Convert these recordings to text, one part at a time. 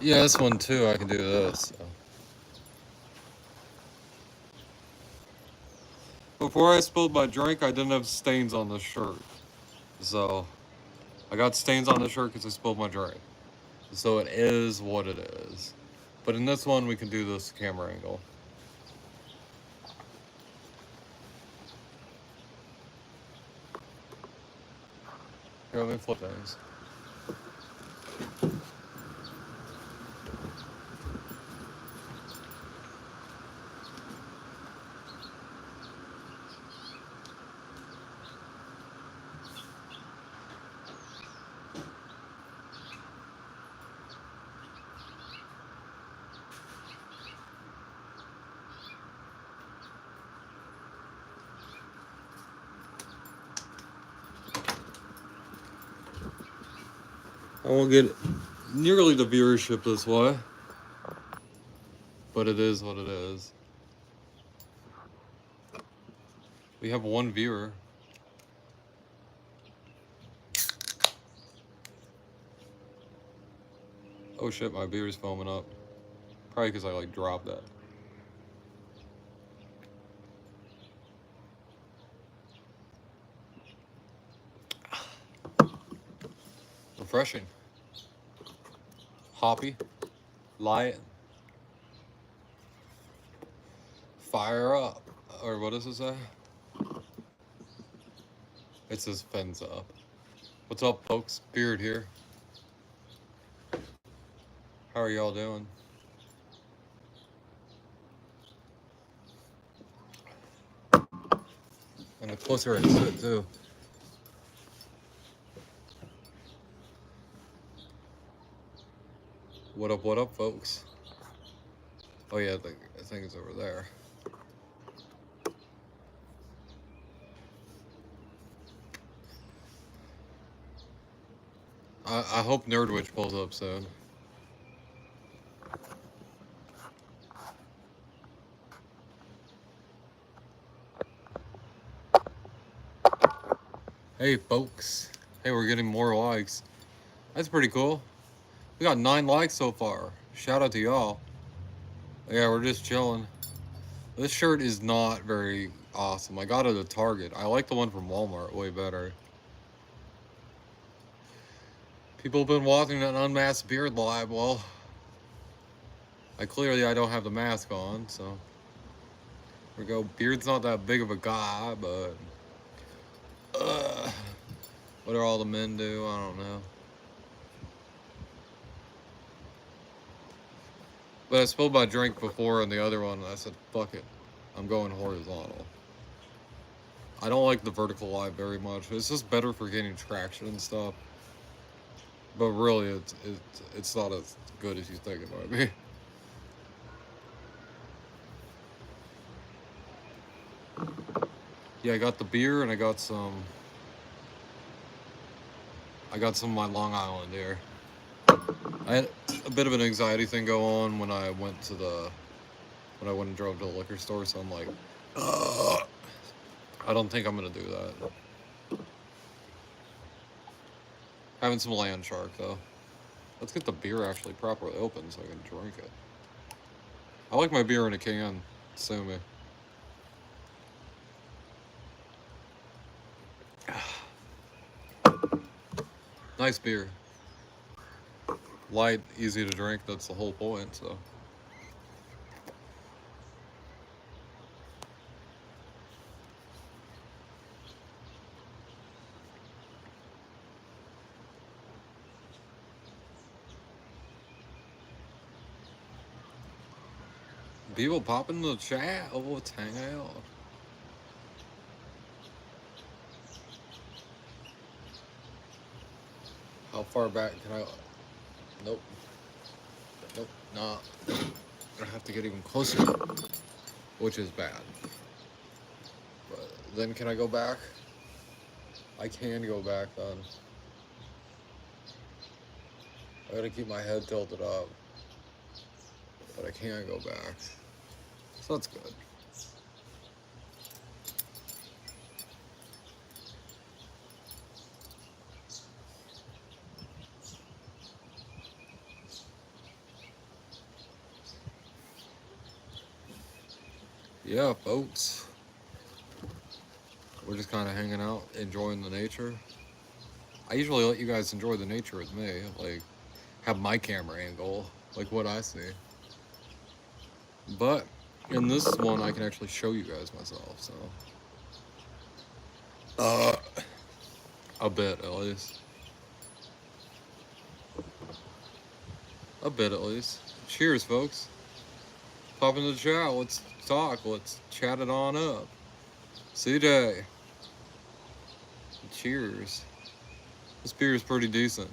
Yeah, this one too, I can do this. So. Before I spilled my drink, I didn't have stains on the shirt. So, I got stains on the shirt because I spilled my drink. So it is what it is. But in this one, we can do this camera angle. Here, let me flip things. I won't get nearly the viewership this way. But it is what it is. We have one viewer. Oh shit, my beer's foaming up. Probably because I like dropped that. Refreshing. Hoppy. Light. Fire up. Or what does it say? It says fins up. What's up, folks? Beard here. How are y'all doing? And the closer I sit, too. What up, folks? Oh, yeah, I think it's over there. I hope Nerdwitch pulls up soon. Hey, folks. Hey, we're getting more likes. That's pretty cool. We got 9 likes so far. Shout out to y'all. Yeah, we're just chilling. This shirt is not very awesome. I got it at Target. I like the one from Walmart way better. People have been watching an unmasked beard live. Well, I don't have the mask on, so here we go. Beard's not that big of a guy, but what do all the men do? I don't know. But I spilled my drink before on the other one, and I said, fuck it. I'm going horizontal. I don't like the vertical live very much. It's just better for getting traction and stuff. But really, it's not as good as you think it might be. Yeah, I got the beer and I got some of my Long Island here. I had a bit of an anxiety thing go on when I went and drove to the liquor store, so I'm like, ugh. I don't think I'm gonna do that. Having some Landshark though. Let's get the beer actually properly open so I can drink it. I like my beer in a can, sue me. Nice beer. Light, easy to drink, that's the whole point, so. People pop in the chat. Oh, let's hang out. How far back can I? Nope. Nope. Nah. I have to get even closer, which is bad. But then can I go back? I can go back then. I gotta keep my head tilted up. But I can't go back. So that's good. Yeah, folks. We're just kind of hanging out, enjoying the nature. I usually let you guys enjoy the nature with me, like have my camera angle, like what I see. But in this one, I can actually show you guys myself, so uh, a bit at least, a bit at least. Cheers, folks. Pop into the chat. Let's talk. Let's chat it on up. CJ. Cheers. This beer is pretty decent.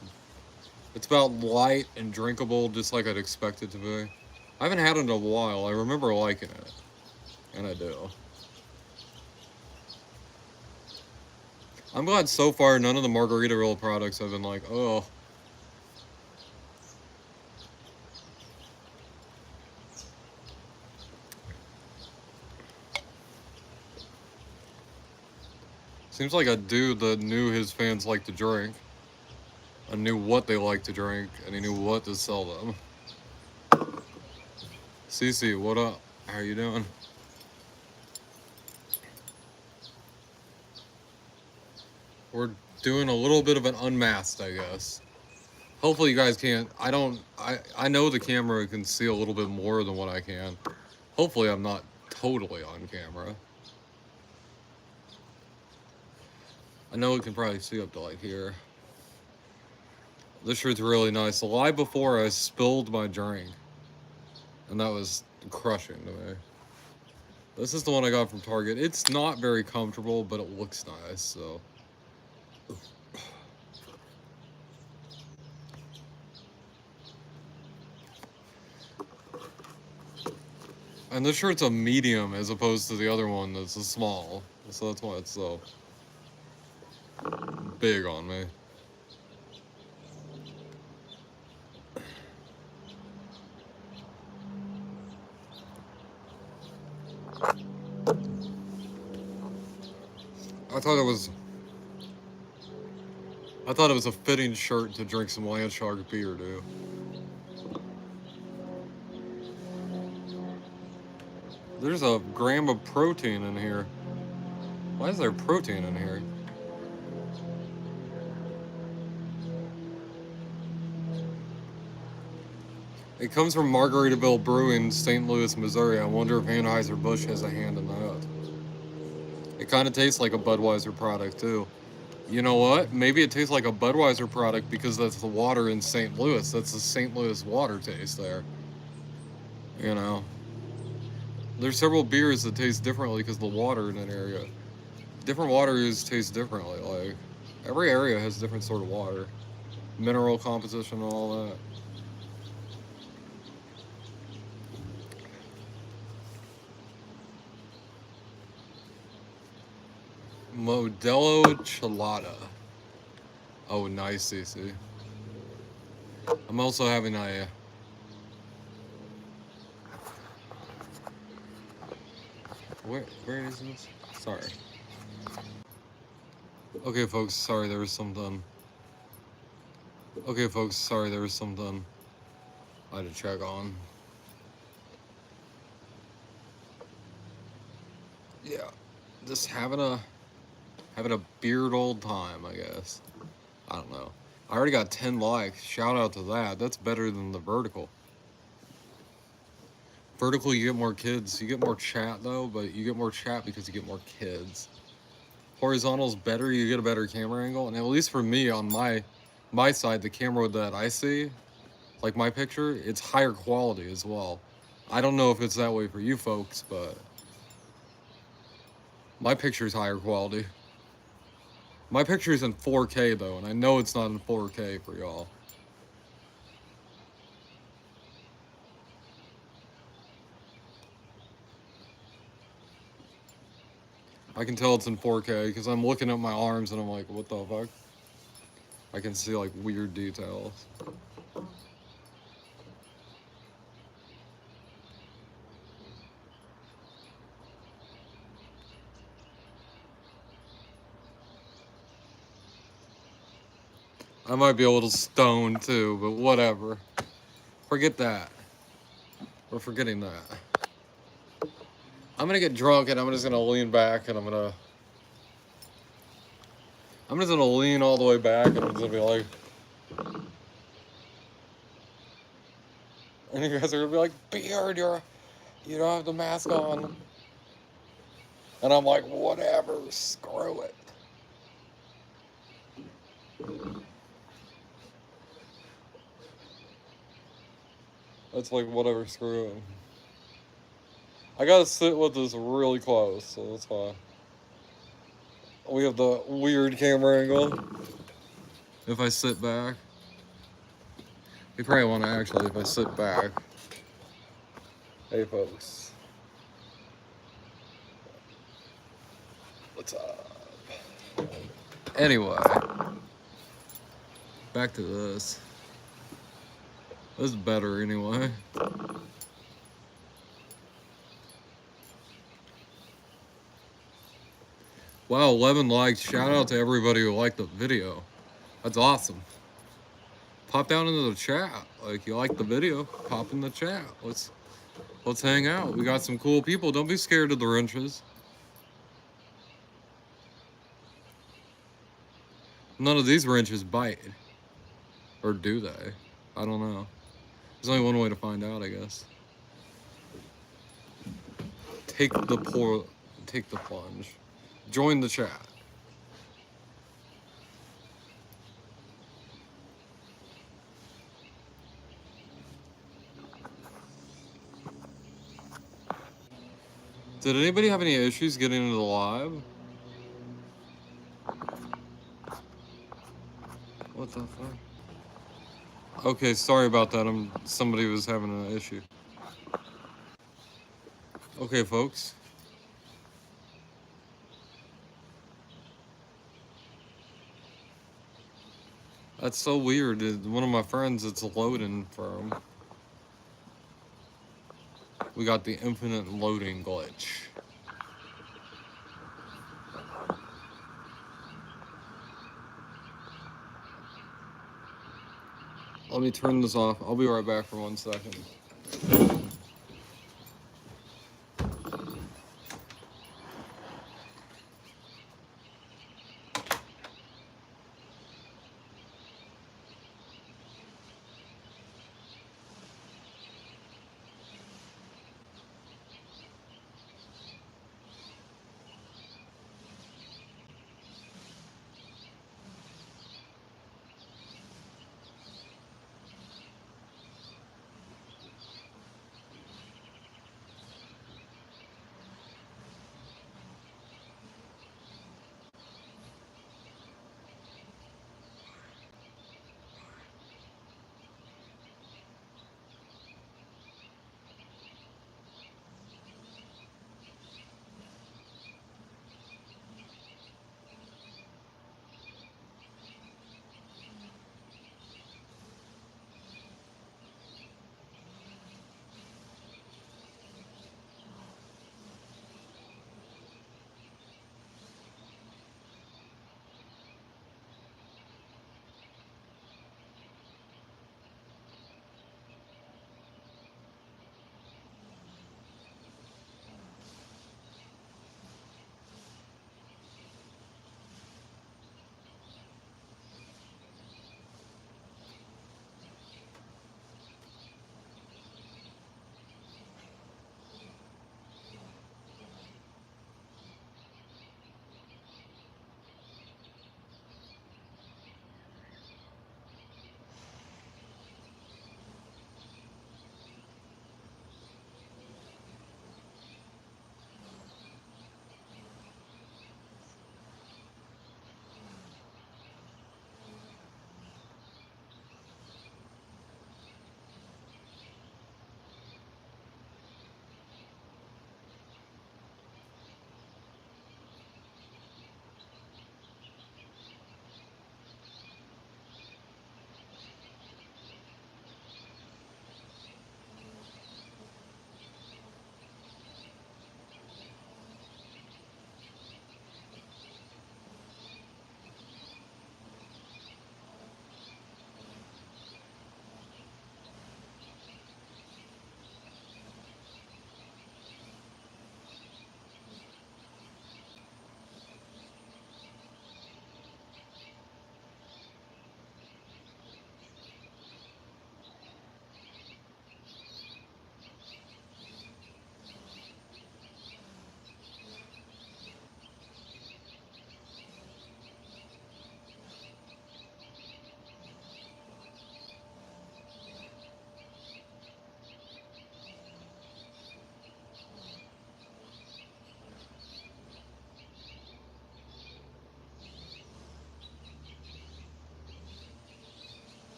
It's about light and drinkable, just like I'd expect it to be. I haven't had it in a while. I remember liking it, and I do. I'm glad so far none of the Margaritaville products have been like, oh. Seems like a dude that knew his fans like to drink, and knew what they like to drink, and he knew what to sell them. Cece, what up? How you doing? We're doing a little bit of an unmasked, I guess. Hopefully you guys can't. I know the camera can see a little bit more than what I can. Hopefully I'm not totally on camera. I know it can probably see up to like here. This shirt's really nice. The lie before I spilled my drink, and that was crushing to me. This is the one I got from Target. It's not very comfortable, but it looks nice, so. And this shirt's a medium as opposed to the other one that's a small. So that's why it's so big on me. I thought it was a fitting shirt to drink some Landshark beer, dude. There's a gram of protein in here. Why is there protein in here? It comes from Margaritaville Brewing, St. Louis, Missouri. I wonder if Anheuser-Busch has a hand in that. It kind of tastes like a Budweiser product, too. You know what? Maybe it tastes like a Budweiser product because that's the water in St. Louis. That's the St. Louis water taste there. You know? There's several beers that taste differently because the water in an area. Different waters taste differently. Like, every area has different sort of water. Mineral composition and all that. Modelo Chelada. Oh, nice, CC. I'm also having a... Where is this? Sorry. Okay, folks, sorry, there was something. Okay, folks, sorry, there was something I had to check on. Yeah, just having a beard old time, I guess. I don't know. I already got 10 likes. Shout out to that. That's better than the vertical. Vertical, you get more kids. You get more chat, though, but you get more chat because you get more kids. Horizontal's better. You get a better camera angle. And at least for me, on my side, the camera that I see, like my picture, it's higher quality as well. I don't know if it's that way for you folks, but my picture's higher quality. My picture's in 4K, though, and I know it's not in 4K for y'all. I can tell it's in 4K because I'm looking at my arms and I'm like, what the fuck? I can see like weird details. I might be a little stoned too, but whatever. Forget that. We're forgetting that. I'm gonna get drunk and I'm just gonna lean back and I'm just gonna lean all the way back and I'm just gonna be like, and you guys are gonna be like, Beard, you don't have the mask on. And I'm like, whatever, screw it. It's like, whatever, screw it. I gotta sit with this really close, so that's why. We have the weird camera angle. If I sit back, you probably want to actually, if I sit back. Hey, folks. What's up? Anyway, back to this. This is better anyway. Wow, 11 likes. Shout out to everybody who liked the video. That's awesome. Pop down into the chat. Like, you like the video, pop in the chat. Let's hang out. We got some cool people. Don't be scared of the wrenches. None of these wrenches bite. Or do they? I don't know. There's only one way to find out, I guess. Take the plunge. Join the chat. Did anybody have any issues getting into the live? What the fuck? Okay, sorry about that. Somebody was having an issue. Okay, folks. That's so weird. One of my friends, it's loading for him. We got the infinite loading glitch. Let me turn this off. I'll be right back for 1 second.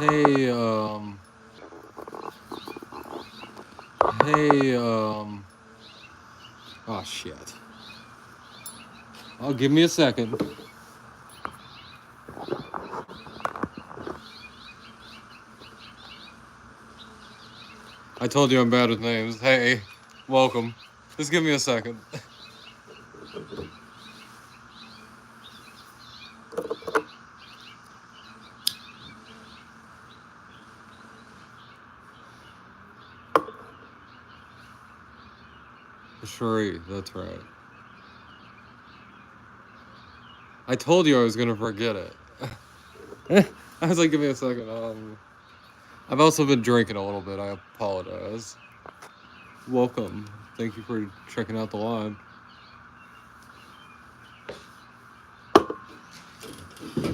Hey, hey, oh shit. Oh, give me a second. I told you I'm bad with names. Hey, welcome. Just give me a second. Sheree, that's right. I told you I was gonna forget it. I was like, give me a second. I've also been drinking a little bit. I apologize. Welcome. Thank you for checking out the live.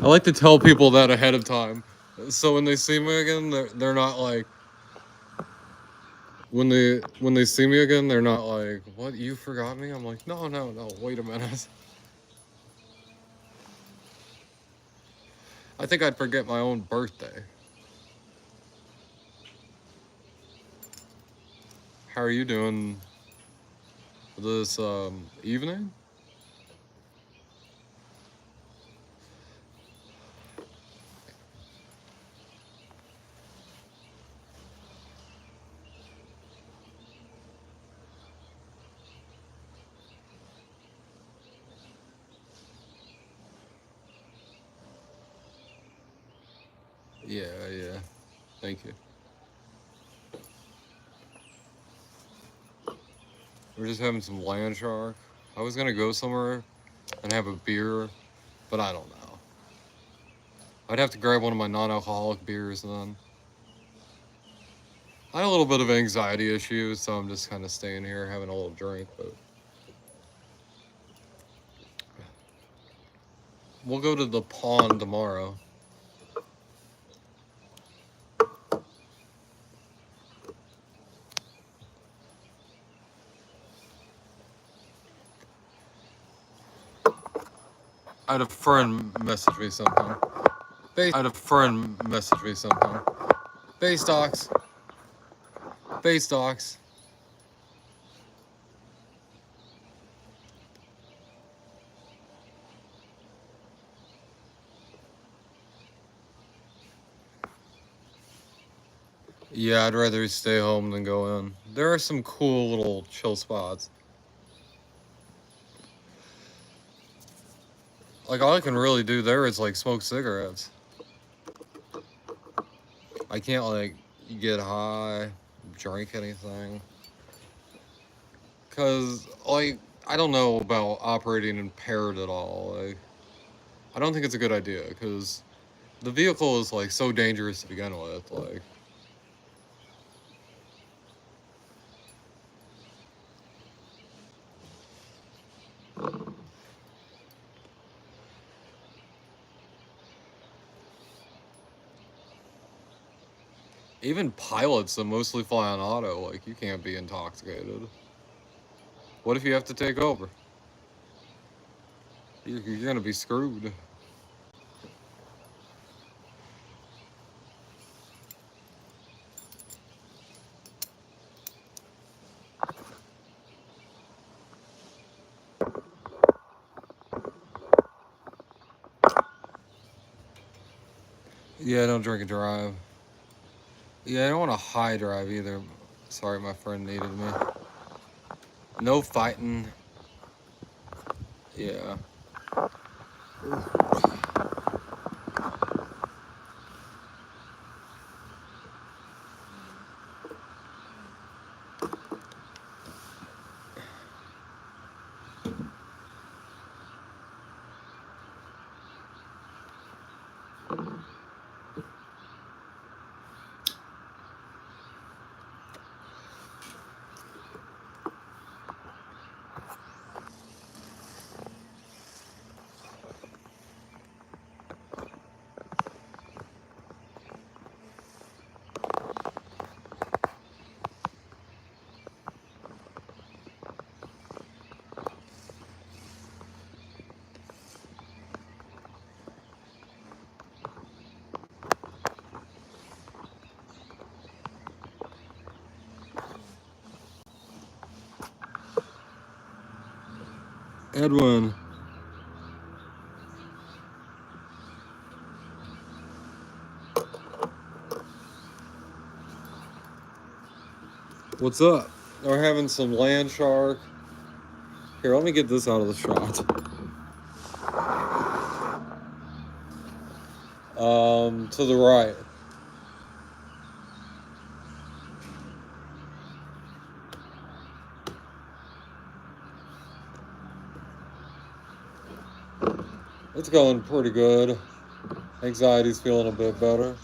I like to tell people that ahead of time, so when they see me again, they're not like when they see me again, they're not like, "What? You forgot me?" I'm like, "No, no, no. Wait a minute." I think I'd forget my own birthday. How are you doing this evening? Yeah, yeah. Thank you. We're just having some Landshark. I was gonna go somewhere and have a beer, but I don't know. I'd have to grab one of my non-alcoholic beers then. I had a little bit of anxiety issues, so I'm just kind of staying here having a little drink, but we'll go to the pond tomorrow. I had a friend message me something. I had a friend message me something. Base stocks. Base stocks. Yeah, I'd rather stay home than go in. There are some cool little chill spots. Like, all I can really do there is, like, smoke cigarettes. I can't, like, get high, drink anything. Because, like, I don't know about operating impaired at all. Like, I don't think it's a good idea, because the vehicle is, like, so dangerous to begin with. Like, even pilots that mostly fly on auto, like, you can't be intoxicated. What if you have to take over? You're gonna be screwed. Yeah, I don't drink and drive. Yeah, I don't want to high drive either. Sorry, my friend needed me. No fighting. Yeah. Edwin. What's up? We're having some Landshark. Here, let me get this out of the shot. To the right. It's going pretty good. Anxiety's feeling a bit better.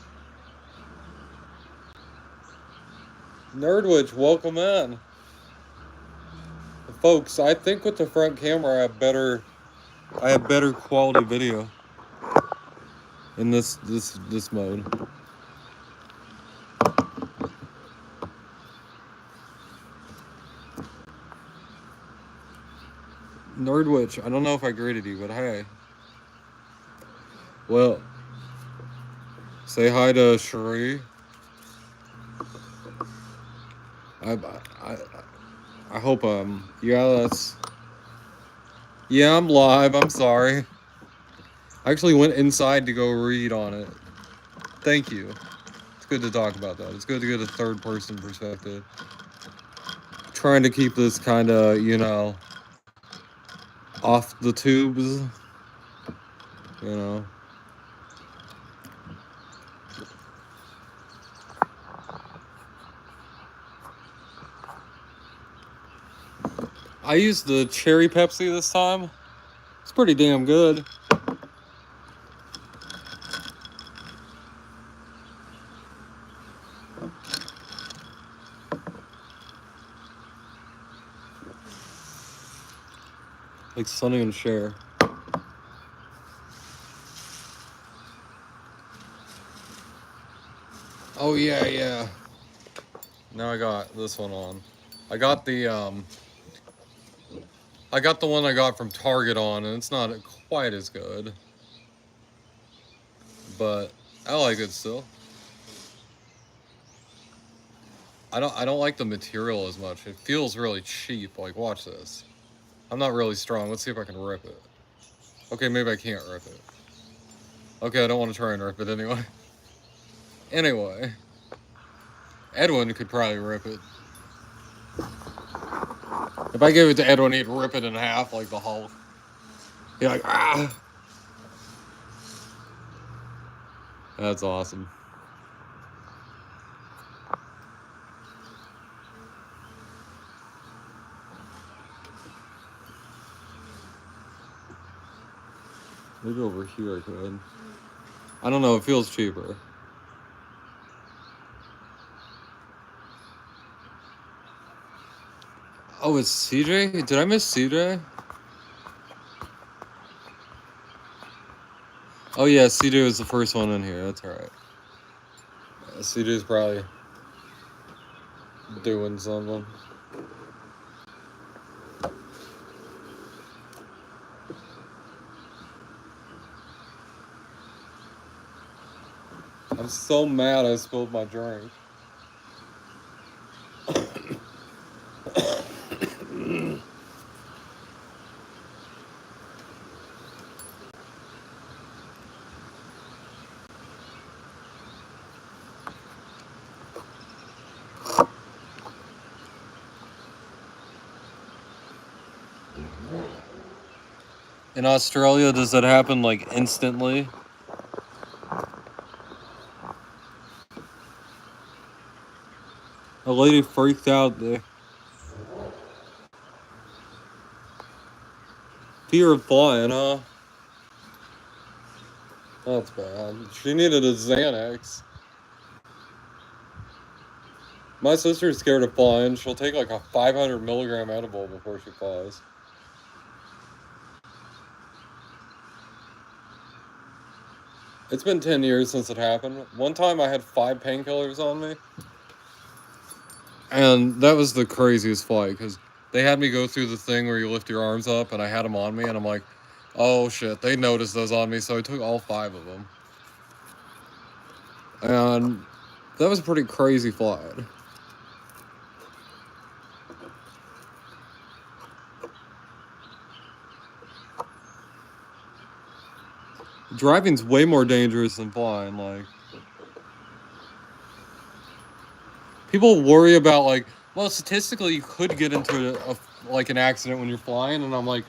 Nerdwitch, welcome in. Folks, I think with the front camera I have better quality video in this mode. Nerdwitch, I don't know if I greeted you, but hey. Well, say hi to Cherie. I hope yeah, I'm live. I'm sorry. I actually went inside to go read on it. Thank you. It's good to talk about that. It's good to get a third person perspective. Trying to keep this kind of, off the tubes, I used the cherry Pepsi this time. It's pretty damn good. Like Sonny and Cher. Oh yeah. Now I got this one on. I got the one I got from Target on, and it's not quite as good. But I like it still. I don't like the material as much. It feels really cheap. Like, watch this. I'm not really strong. Let's see if I can rip it. Okay, maybe I can't rip it. Okay, I don't want to try and rip it anyway. Anyway. Edwin could probably rip it. If I gave it to Edwin, he'd rip it in half like the Hulk. He'd like, ah! That's awesome. Maybe over here I could. I don't know, it feels cheaper. Oh, it's CJ? Did I miss CJ? Oh yeah, CJ was the first one in here, that's alright. Yeah, CJ's probably doing something. I'm so mad I spilled my drink. In Australia, does that happen like instantly? A lady freaked out there. Fear of flying, huh? That's bad. She needed a Xanax. My sister's scared of flying. She'll take like a 500 milligram edible before she flies. It's been 10 years since it happened. One time I had 5 painkillers on me. And that was the craziest flight because they had me go through the thing where you lift your arms up, and I had them on me, and I'm like, oh shit, they noticed those on me, so I took all 5 of them. And that was a pretty crazy flight. Driving's way more dangerous than flying. Like, people worry about like, well, statistically, you could get into like an accident when you're flying, and I'm like,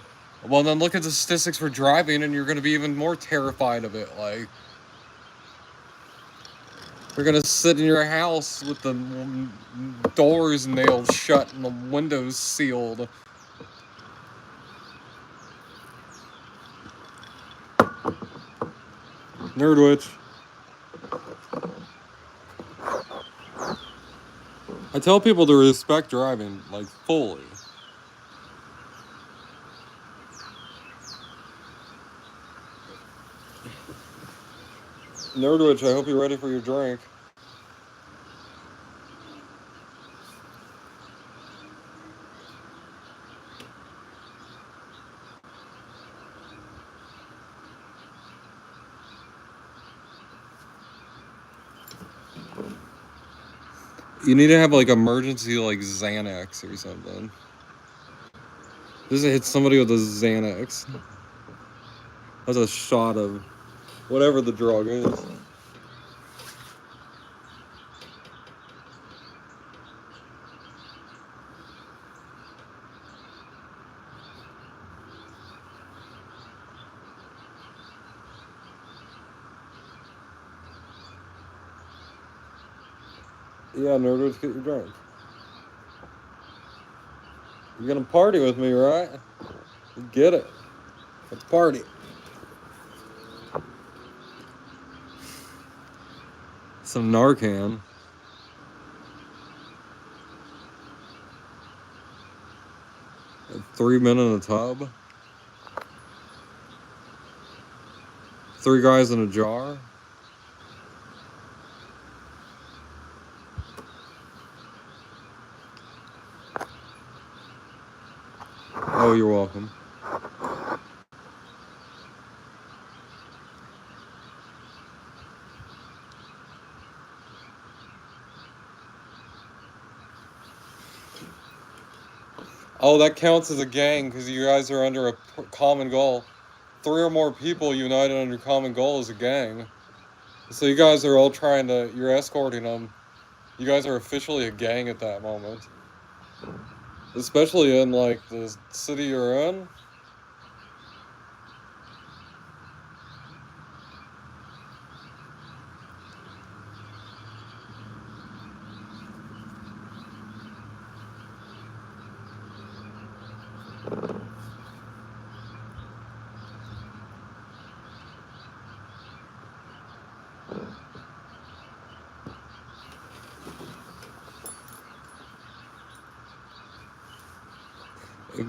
well, then look at the statistics for driving, and you're going to be even more terrified of it. Like, you're going to sit in your house with the doors nailed shut and the windows sealed. Nerdwitch. I tell people to respect driving, like, fully. Nerdwitch, I hope you're ready for your drink. You need to have, like, emergency, like, Xanax or something. Just hit somebody with a Xanax. That's a shot of whatever the drug is. Yeah, Nerdwitch, get your drink. You're gonna party with me, right? Get it. Let's party. Some Narcan. 3 men in a tub. 3 guys in a jar. Oh, you're welcome. Oh, that counts as a gang because you guys are under a common goal. 3 or more people united under common goal is a gang. So you guys are all trying to, you're escorting them. You guys are officially a gang at that moment. Especially in, like, the city you're in.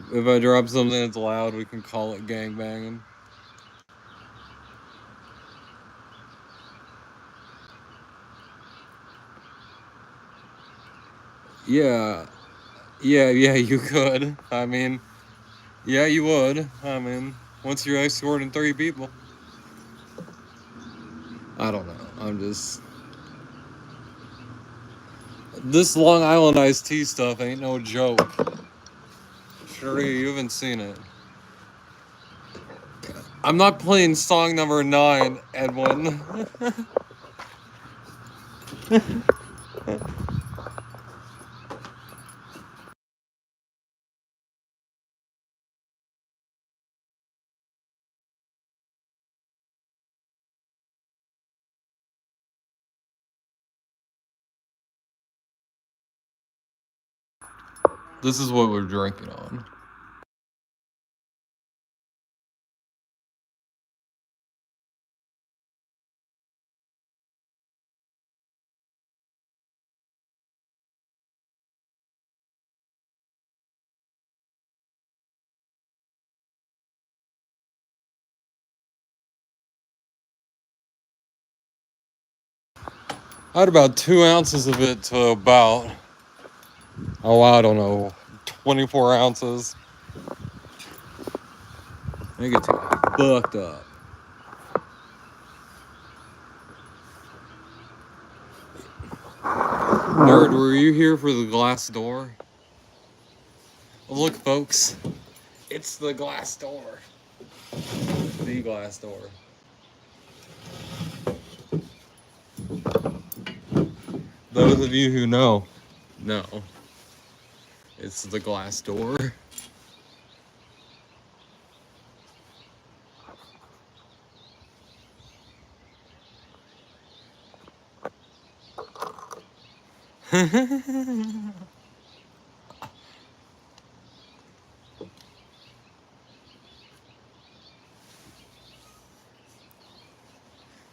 If I drop something that's loud, we can call it gangbanging. Yeah. Yeah, you could. I mean, yeah, you would. I mean, once you're escorting 3 people. I don't know. I'm just... This Long Island iced tea stuff ain't no joke. Sure, you haven't seen it. I'm not playing song number 9, Edwin. This is what we're drinking on. I had about 2 ounces of it to about, oh, I don't know, 24 ounces. I get too fucked up. Nerd, were you here for the glass door? Look, folks, it's the glass door. The glass door. Those of you who know, it's the glass door.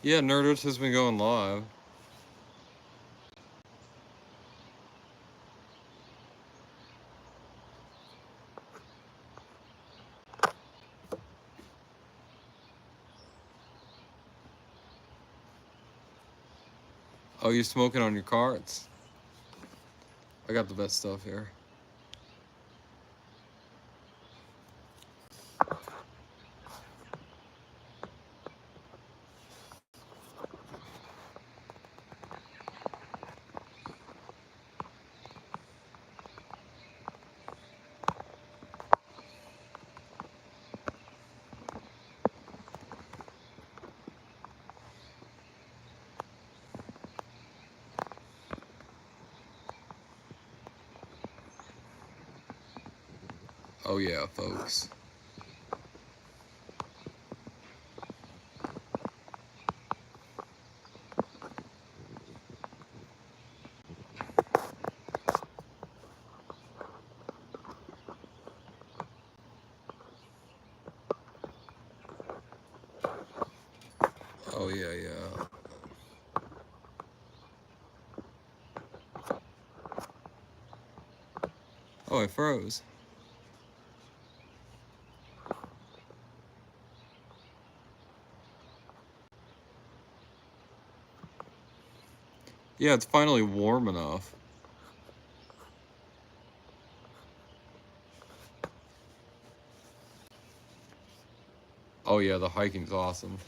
Yeah, Nerdist has been going live. Oh, you smoking on your carts? I got the best stuff here. Oh yeah, folks. Oh yeah, yeah. Oh, I froze. Yeah, it's finally warm enough. Oh yeah, the hiking's awesome.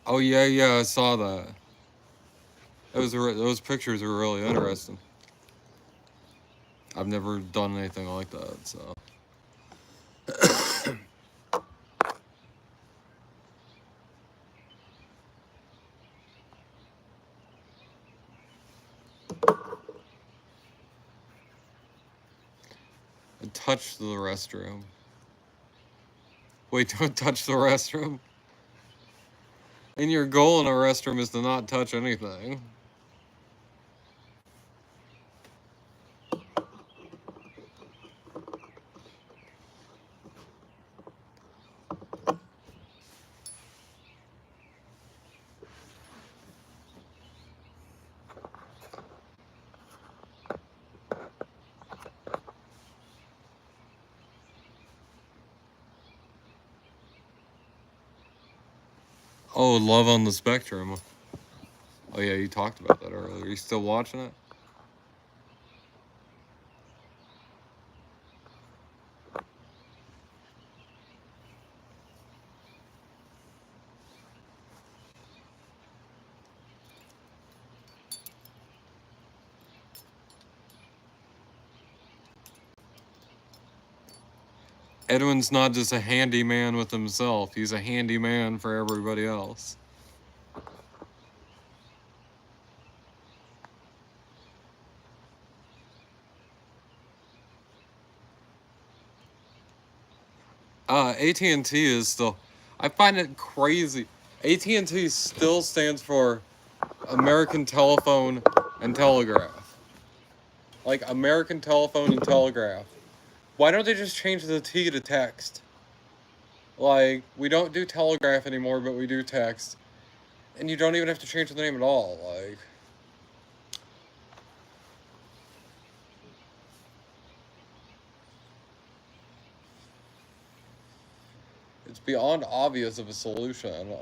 Oh yeah, yeah, I saw that. Those pictures are really interesting. I've never done anything like that, so. And touch the restroom. Wait, don't touch the restroom. And your goal in a restroom is to not touch anything. Oh, Love on the Spectrum. Oh yeah, you talked about that earlier. You still watching it? Edwin's not just a handyman with himself. He's a handyman for everybody else. AT&T is still. I find it crazy. AT&T still stands for American Telephone and Telegraph. Like American Telephone and Telegraph. Why don't they just change the T to text? Like, we don't do telegraph anymore, but we do text. And you don't even have to change the name at all. Like, It's beyond obvious of a solution.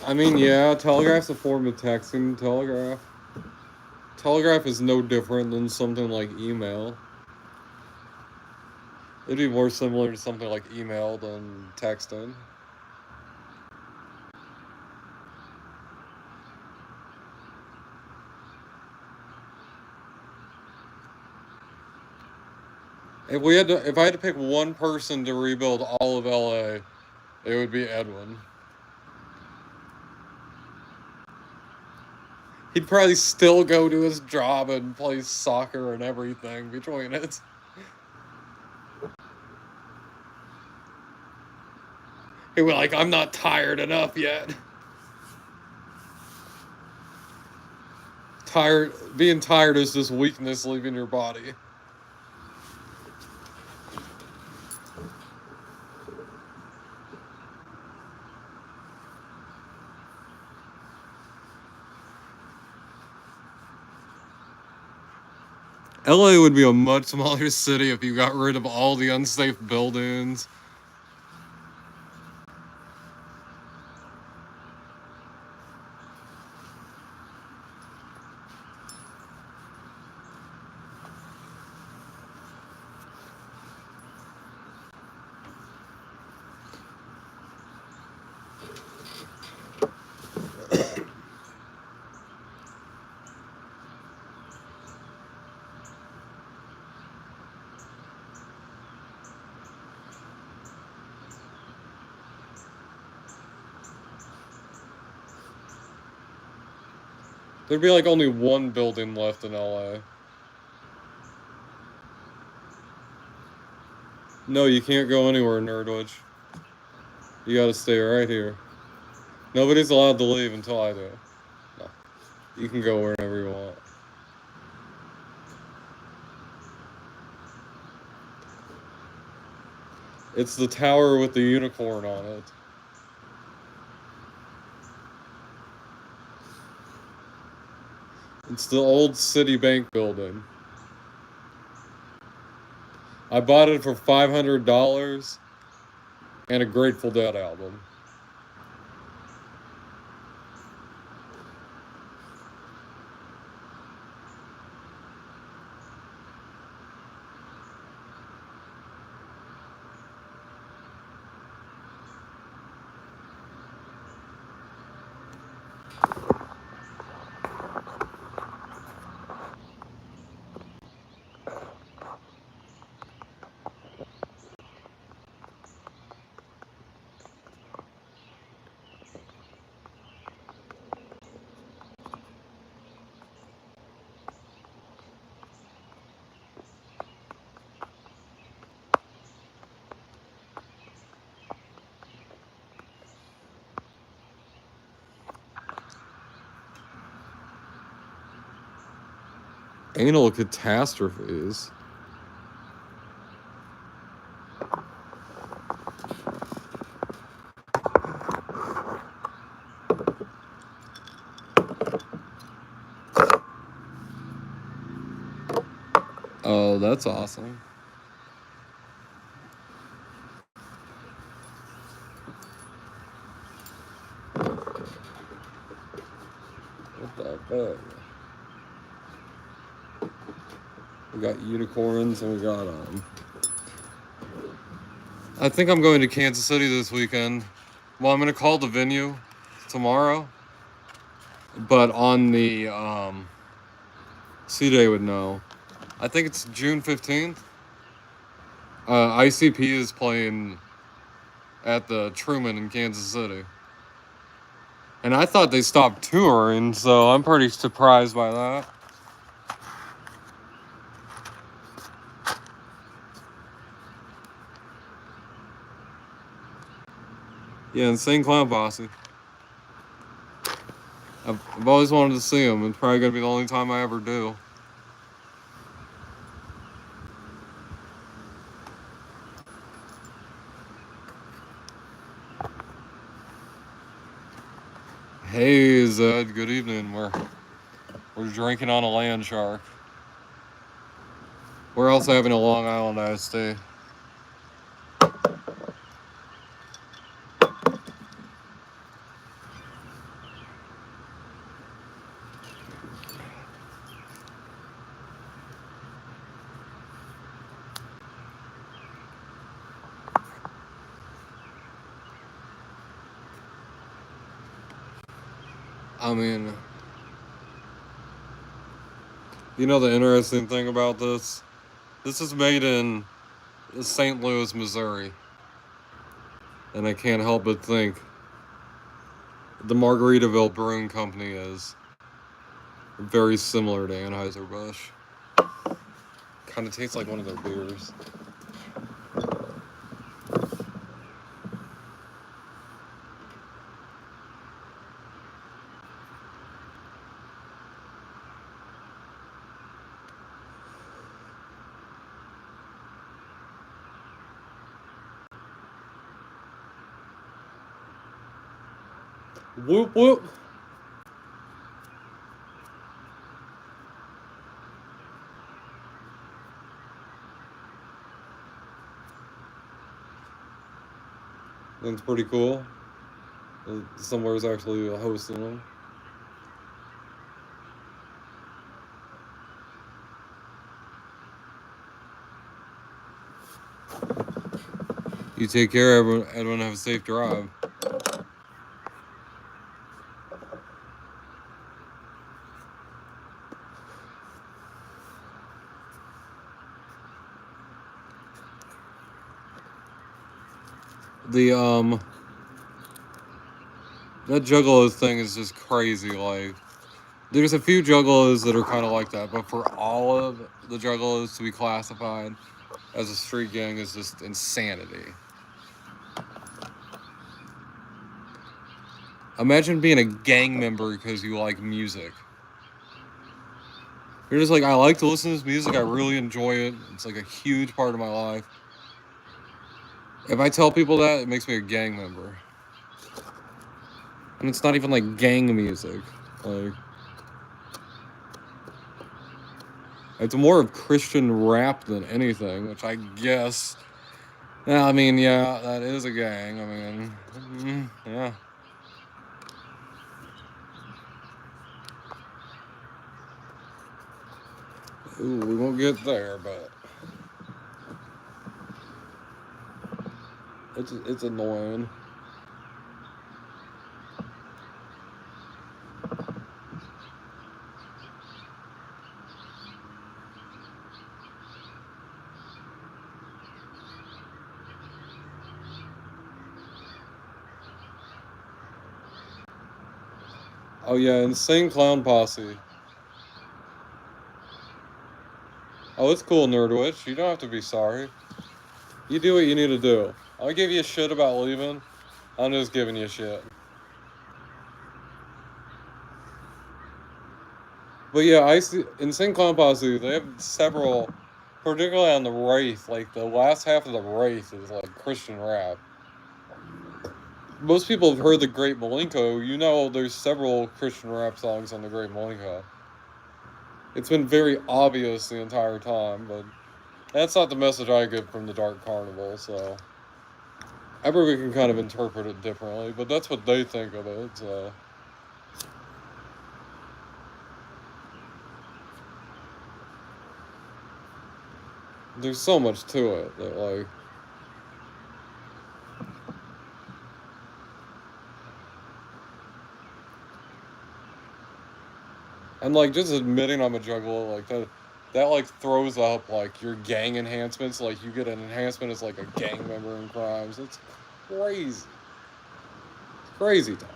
I mean, yeah, telegraph's a form of texting. Telegraph is no different than something like email. It'd be more similar to something like email than texting. If I had to pick one person to rebuild all of LA, it would be Edwin. He'd probably still go to his job and play soccer and everything between it. He'd be like, I'm not tired enough yet. Being tired is just weakness leaving your body. LA would be a much smaller city if you got rid of all the unsafe buildings. There'd be like only one building left in LA. No, you can't go anywhere, Nerdwitch. You gotta stay right here. Nobody's allowed to leave until I do. No. You can go wherever you want. It's the tower with the unicorn on it. It's the old Citibank building. I bought it for $500 and a Grateful Dead album. Anal catastrophes. Oh, that's awesome. What the fuck? We got unicorns and we got I think I'm going to Kansas City this weekend. Well, I'm gonna call the venue tomorrow. But on the CJ would know. I think it's June 15th. ICP is playing at the Truman in Kansas City. And I thought they stopped touring, so I'm pretty surprised by that. Yeah, Insane Clown Posse. I've always wanted to see him. It's probably going to be the only time I ever do. Hey Zed, good evening. We're drinking on a Landshark. We're also having a Long Island iced tea. I mean, you know the interesting thing about this? This is made in St. Louis, Missouri. And I can't help but think the Margaritaville Brewing Company is very similar to Anheuser-Busch. Kind of tastes like one of their beers. Whoop whoop. That's pretty cool. Somewhere's actually hosting them. You take care, everyone. Everyone have a safe drive. The that Juggalos thing is just crazy. Like, there's a few Juggalos that are kind of like that, but for all of the Juggalos to be classified as a street gang is just insanity. Imagine being a gang member because you like music. You're just like, I like to listen to this music. I really enjoy it. It's like a huge part of my life. If I tell people that, it makes me a gang member. And it's not even like gang music. Like, it's more of Christian rap than anything, which I guess. Yeah, I mean, yeah, that is a gang. I mean, yeah. Ooh, we won't get there, but it's annoying. Oh yeah, Insane Clown Posse. Oh, it's cool, Nerdwitch. You don't have to be sorry. You do what you need to do. I'll give you shit about leaving. I'm just giving you shit. But yeah, I see Insane Clown Posse. They have several, particularly on the Wraith. Like the last half of the Wraith is like Christian rap. Most people have heard the Great Malenko. You know, there's several Christian rap songs on the Great Malenko. It's been very obvious the entire time, but that's not the message I get from the Dark Carnival. So everybody can kind of interpret it differently, but that's what they think of it. So. There's so much to it that, like, and like just admitting I'm a juggler like that like throws up like your gang enhancements. Like you get an enhancement as like a gang member in crimes. It's crazy. It's crazy talk.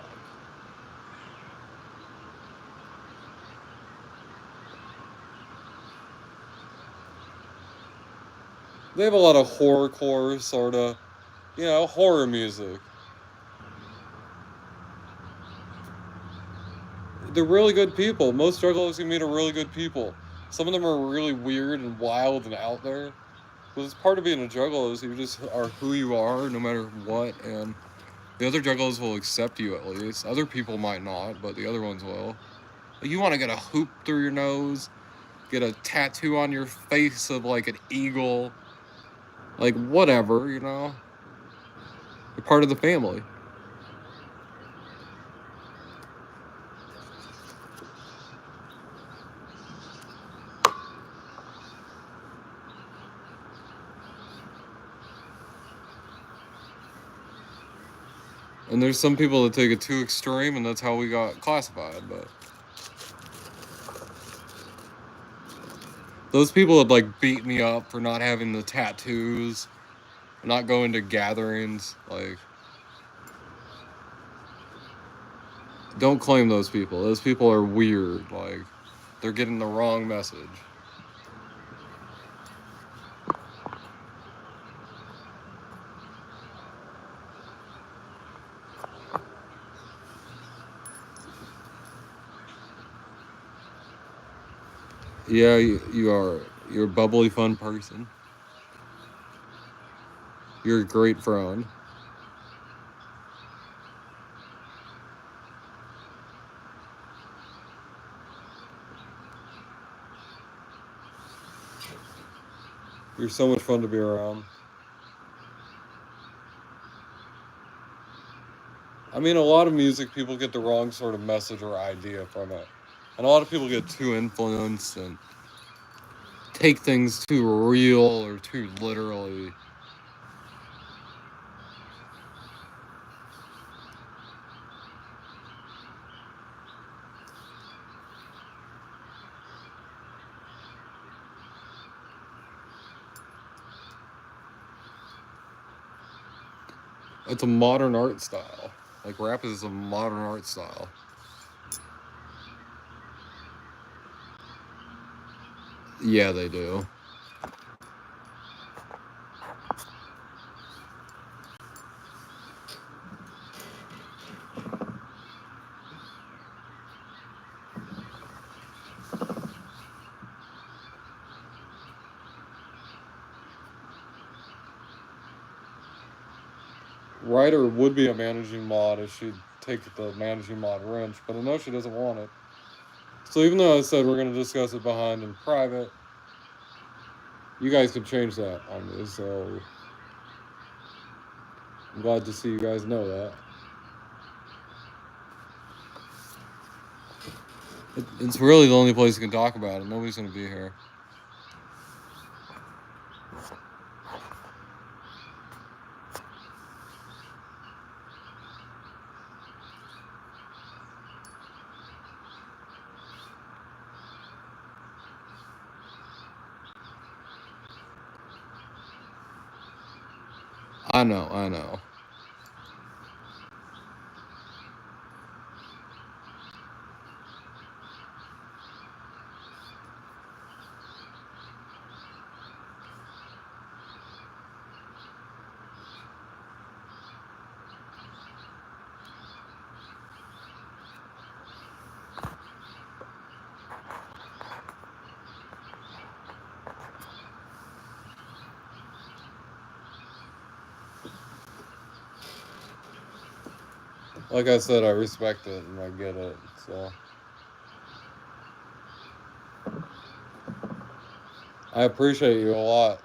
They have a lot of horrorcore sort of, horror music. They're really good people. Most juggalos you meet are really good people. Some of them are really weird and wild and out there. But it's part of being a juggalo is you just are who you are no matter what. And The other juggalos will accept you at least. Other people might not, but the other ones will. Like, you want to get a hoop through your nose, get a tattoo on your face of like an eagle, like whatever, you know? You're part of the family. And there's some people that take it too extreme, and that's how we got classified. But those people would like beat me up for not having the tattoos, not going to gatherings. Like, don't claim those people. Those people are weird. Like, they're getting the wrong message. Yeah, you are. You're a bubbly, fun person. You're a great friend. You're so much fun to be around. I mean, a lot of music, people get the wrong sort of message or idea from it. And a lot of people get too influenced and take things too real or too literally. It's a modern art style. Like, rap is a modern art style. Yeah, they do. Ryder would be a managing mod if she'd take the managing mod wrench, but I know she doesn't want it. So even though I said we're going to discuss it behind in private, you guys could change that on me, so I'm glad to see you guys know that. It's really the only place you can talk about it. Nobody's going to be here. I know, I know. Like I said, I respect it and I get it, so. I appreciate you a lot.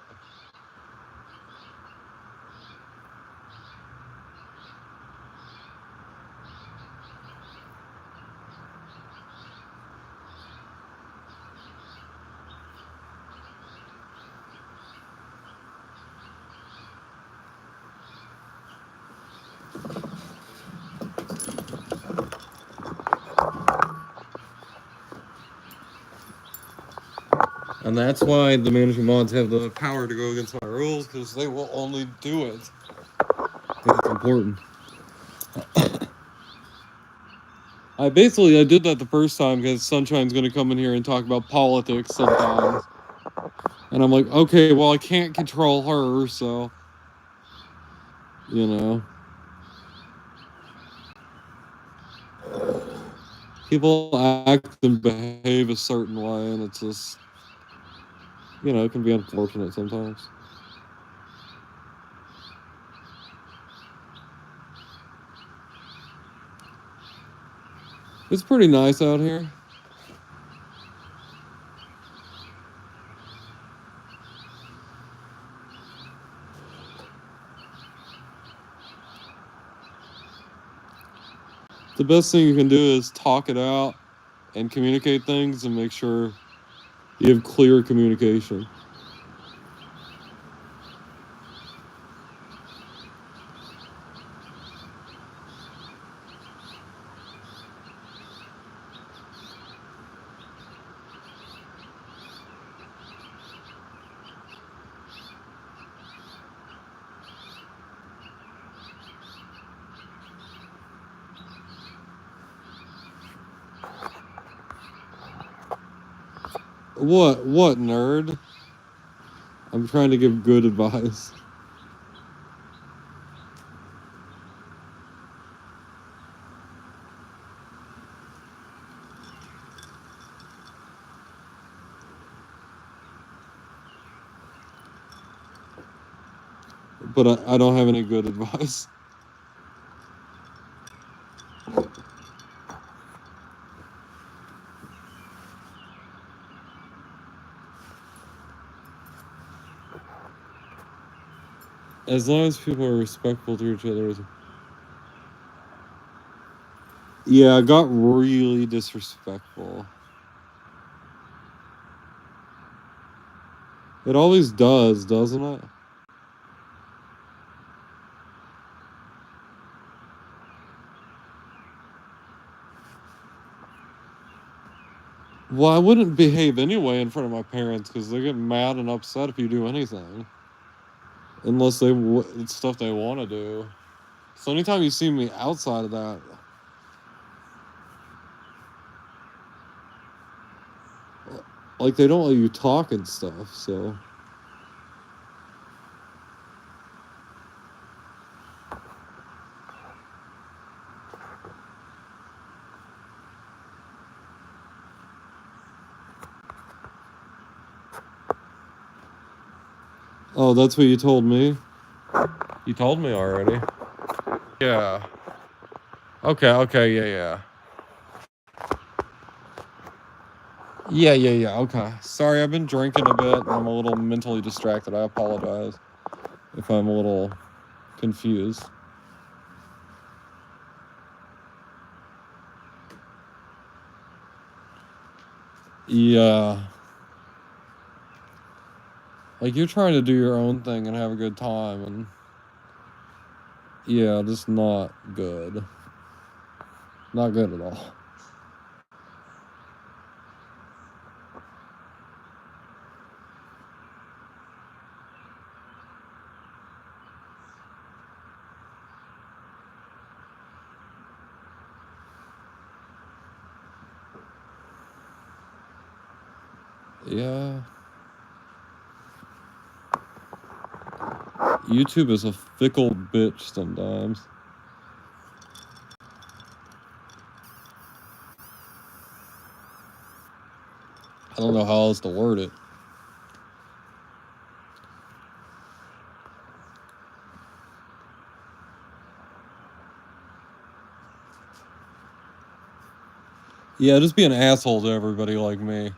And that's why the managing mods have the power to go against my rules, because they will only do it. It's important. I did that the first time because Sunshine's going to come in here and talk about politics sometimes. And I'm like, okay, well, I can't control her, so, you know. People act and behave a certain way, and it's just, you know, it can be unfortunate sometimes. It's pretty nice out here. The best thing you can do is talk it out and communicate things and make sure you have clear communication. What, nerd? I'm trying to give good advice. But I don't have any good advice. As long as people are respectful to each other. Yeah, it got really disrespectful. It always does, doesn't it? Well, I wouldn't behave anyway in front of my parents because they get mad and upset if you do anything. Unless it's stuff they want to do. So anytime you see me outside of that, like they don't let you talk and stuff, so. Oh, that's what you told me? You told me already. Yeah. Okay, yeah. Yeah, okay. Sorry, I've been drinking a bit and I'm a little mentally distracted. I apologize if I'm a little confused. Yeah. Like, you're trying to do your own thing and have a good time, and yeah, just not good. Not good at all. Yeah. YouTube is a fickle bitch sometimes. I don't know how else to word it. Yeah, just be an asshole to everybody like me.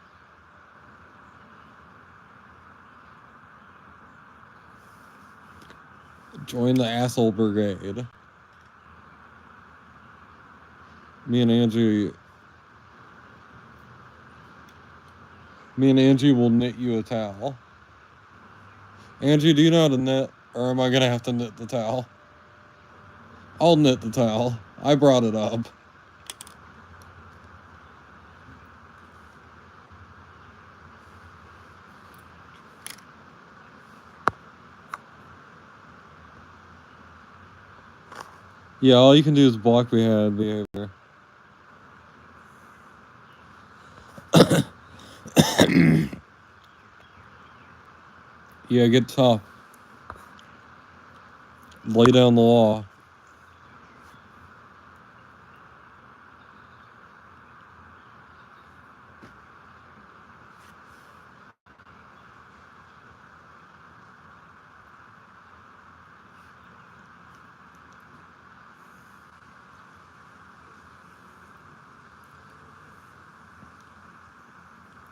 Join the asshole brigade. Me and Angie will knit you a towel. Angie, do you know how to knit? Or am I gonna have to knit the towel? I'll knit the towel. I brought it up. Yeah, all you can do is block bad behavior. Yeah, get tough. Lay down the law.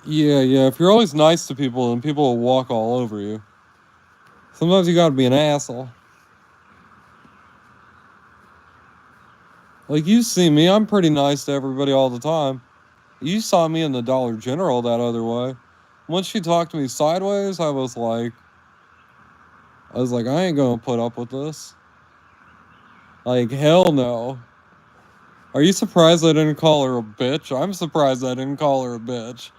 Yeah. If you're always nice to people, then people will walk all over you. Sometimes you gotta be an asshole. Like, you see me, I'm pretty nice to everybody all the time. You saw me in the Dollar General that other way. Once she talked to me sideways, I ain't gonna put up with this. Like, hell no. Are you surprised I didn't call her a bitch? I'm surprised I didn't call her a bitch.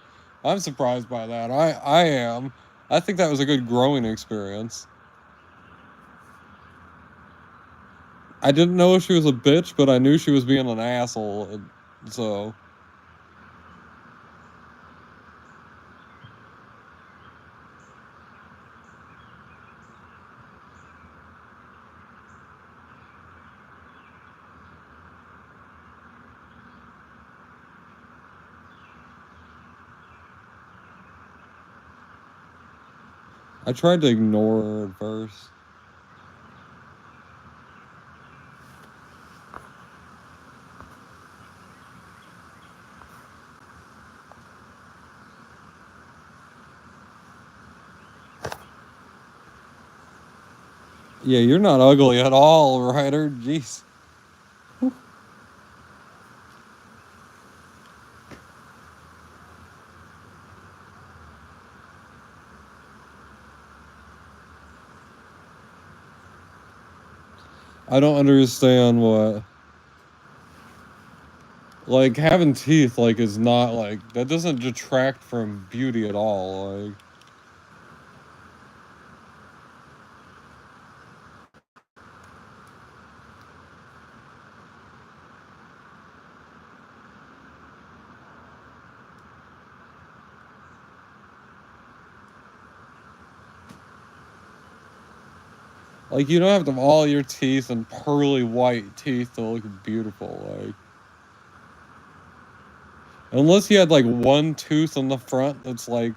I'm surprised by that. I am. I think that was a good growing experience. I didn't know if she was a bitch, but I knew she was being an asshole. So I tried to ignore her at first. Yeah, you're not ugly at all, Ryder. Jeez. I don't understand what. Like, having teeth, like, is not, like, that doesn't detract from beauty at all. Like, you don't have to have all your teeth and pearly white teeth to look beautiful. Like, unless you had, like, one tooth in the front that's, like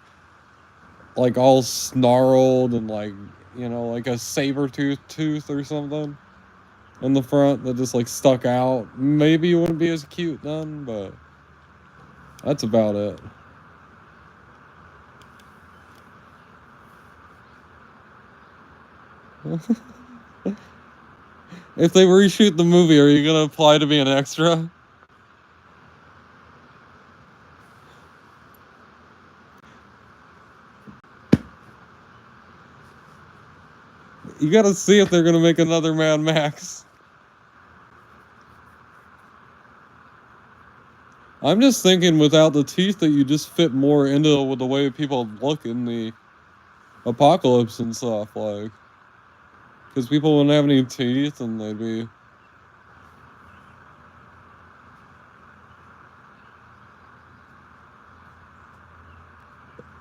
all snarled and, like, like a saber tooth or something in the front that just, like, stuck out. Maybe you wouldn't be as cute then, but that's about it. If they reshoot the movie, are you gonna apply to be an extra? You gotta see if they're gonna make another Mad Max. I'm just thinking without the teeth that you just fit more into with the way people look in the apocalypse and stuff, like, because people wouldn't have any teeth and they'd be.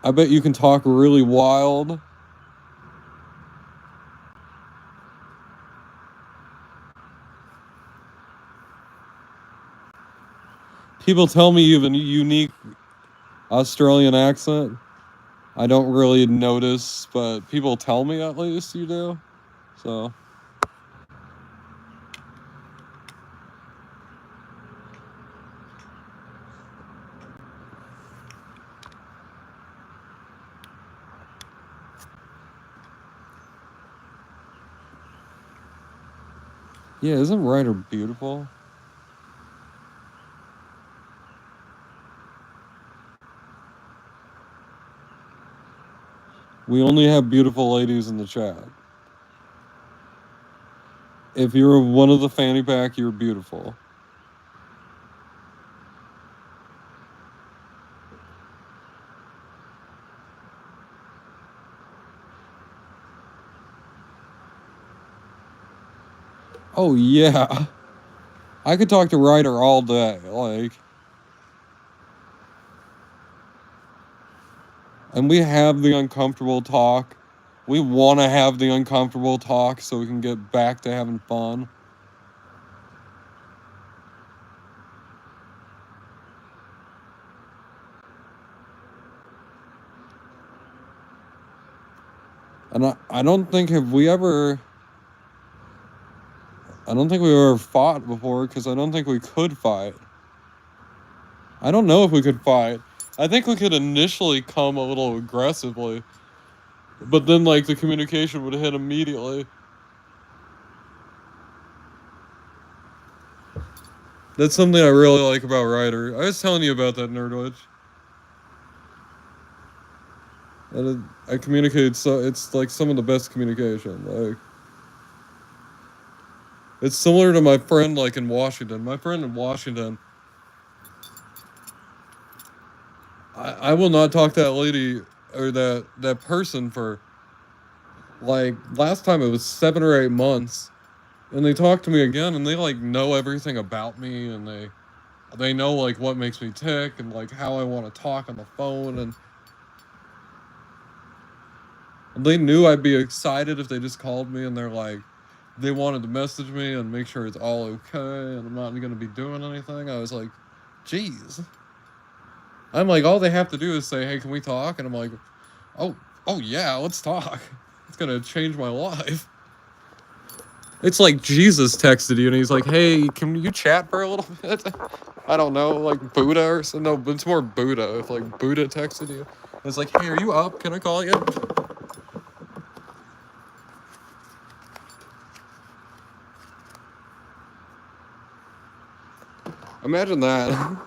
I bet you can talk really wild. People tell me you have a unique Australian accent. I don't really notice, but people tell me at least you do. So. Yeah, isn't Ryder beautiful? We only have beautiful ladies in the chat. If you're one of the fanny pack, you're beautiful. Oh, yeah. I could talk to Ryder all day, like. And we have the uncomfortable talk. We want to have the uncomfortable talk so we can get back to having fun. And I don't think we ever fought before because I don't think we could fight. I don't know if we could fight. I think we could initially come a little aggressively, but then like the communication would hit immediately. That's something I really like about Ryder. I was telling you about that, Nerdwitch. And I communicate, so it's like some of the best communication. Like, it's similar to my friend like in Washington. My friend in Washington, I will not talk to that lady or that person for like last time it was 7 or 8 months, and they talk to me again, and they like know everything about me, and they know like what makes me tick and like how I want to talk on the phone, and they knew I'd be excited if they just called me, and they're like, they wanted to message me and make sure it's all okay and I'm not going to be doing anything. I was like, geez. I'm like, all they have to do is say, hey, can we talk? And I'm like, oh yeah, let's talk. It's going to change my life. It's like Jesus texted you and he's like, hey, can you chat for a little bit? I don't know, like Buddha or something. No, but it's more Buddha. If like Buddha texted you, it's like, hey, are you up? Can I call you? Imagine that.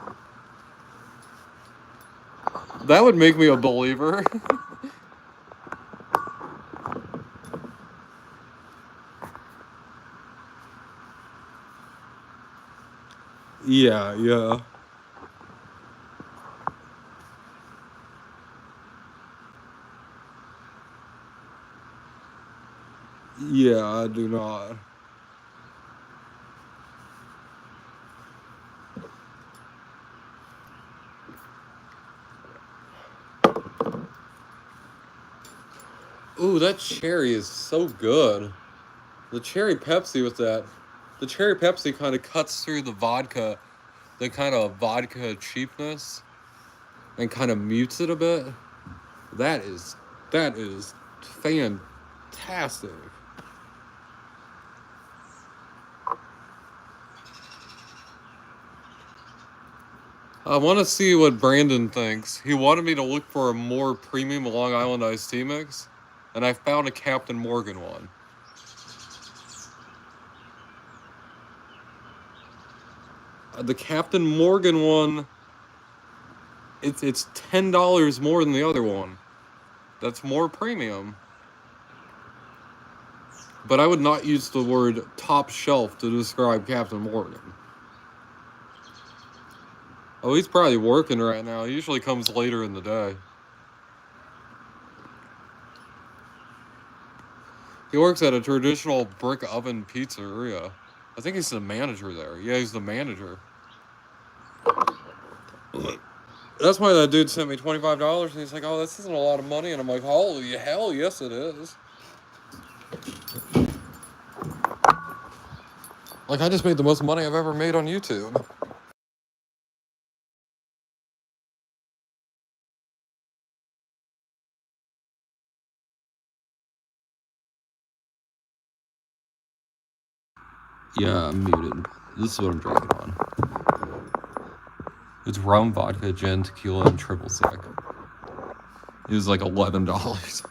That would make me a believer. Yeah. Yeah, I do not. Ooh, that cherry is so good. The cherry Pepsi with that. The cherry Pepsi kind of cuts through the vodka, the kind of vodka cheapness, and kind of mutes it a bit. That is fantastic. I want to see what Brandon thinks. He wanted me to look for a more premium Long Island iced tea mix, and I found a Captain Morgan one. The Captain Morgan one, it's $10 more than the other one. That's more premium. But I would not use the word top shelf to describe Captain Morgan. Oh, he's probably working right now. He usually comes later in the day. He works at a traditional brick oven pizzeria. I think he's the manager there. Yeah, he's the manager. That's why that dude sent me $25, and he's like, oh, this isn't a lot of money. And I'm like, holy hell, yes it is. Like, I just made the most money I've ever made on YouTube. Yeah, I'm muted. This is what I'm drinking on. It's rum, vodka, gin, tequila, and triple sec. It was like $11.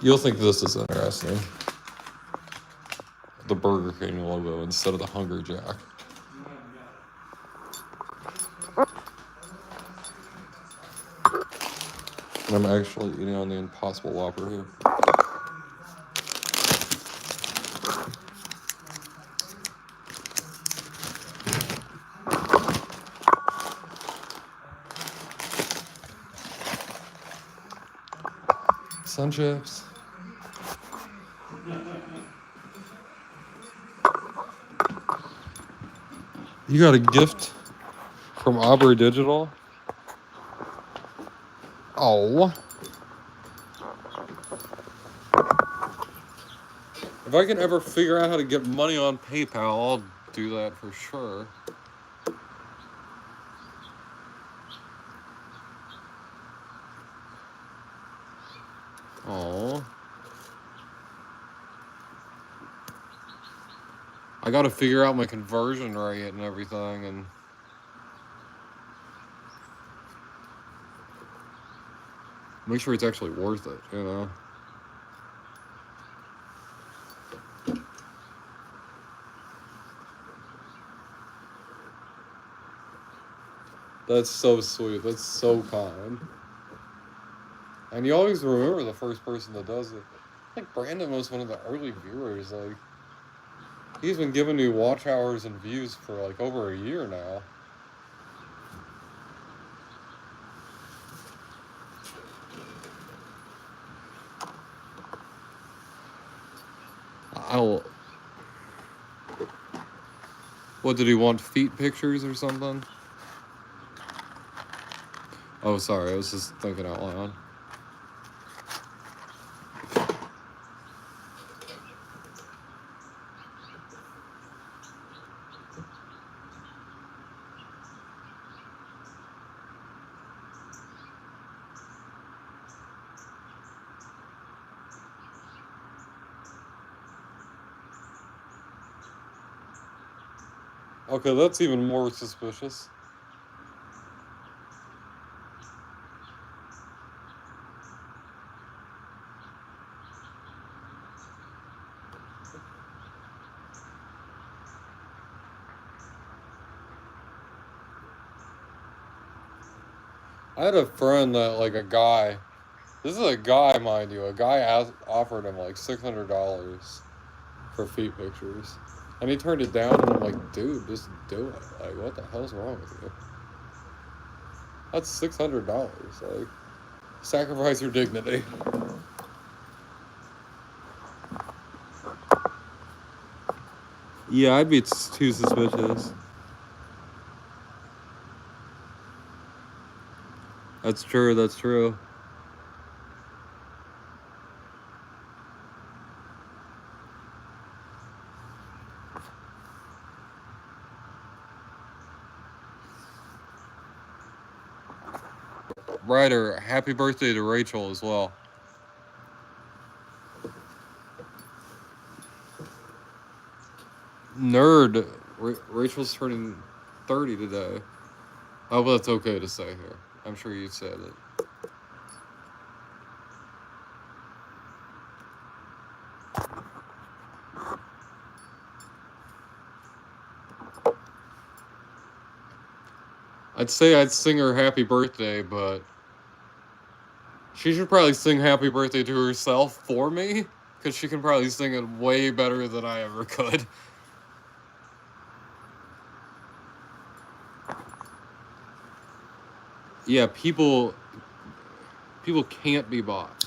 You'll think this is interesting. The Burger King logo instead of the Hunger Jack. And I'm actually eating on the Impossible Whopper here. Sun chips. You got a gift from Aubrey Digital? Oh. If I can ever figure out how to get money on PayPal, I'll do that for sure. Oh. I got to figure out my conversion rate and everything, and make sure it's actually worth it, you know? That's so sweet. That's so kind. And you always remember the first person that does it. I think Brandon was one of the early viewers. Like, he's been giving me watch hours and views for like over a year now. I'll. What, did he want feet pictures or something? Oh, sorry. I was just thinking out loud. Okay, that's even more suspicious. I had a friend that, like, a guy. This is a guy, mind you. A guy offered him like $600 for feet pictures. And he turned it down, and I'm like, dude, just do it. Like, what the hell's wrong with you? That's $600. Like, sacrifice your dignity. Yeah, I'd be too suspicious. That's true, that's true. Ryder, happy birthday to Rachel as well. Nerd, Rachel's turning 30 today. Oh, but that's okay to say here. I'm sure you said it. I'd say I'd sing her happy birthday, but she should probably sing happy birthday to herself for me, because she can probably sing it way better than I ever could. Yeah, people can't be bought.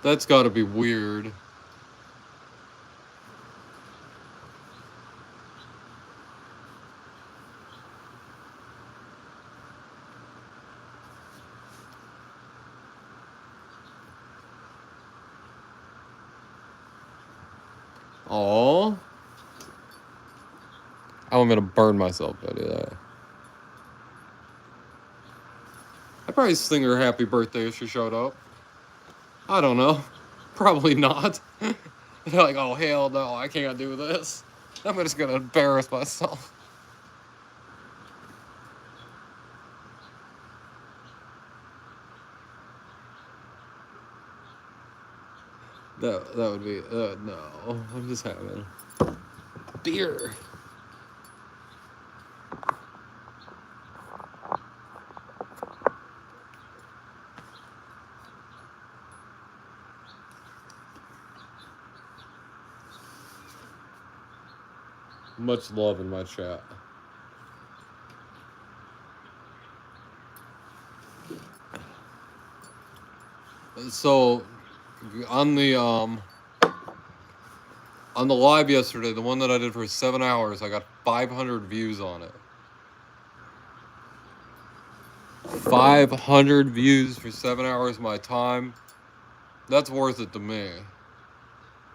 That's got to be weird. Aww. I'm gonna burn myself if I do that. I'd probably sing her happy birthday if she showed up. I don't know. Probably not. They're like, oh, hell no, I can't do this. I'm just gonna embarrass myself. That would be, no. I'm just having beer. Much love in my chat. So, on the live yesterday, the one that I did for 7 hours, I got 500 views on it. 500 views for 7 hours of my time. That's worth it to me.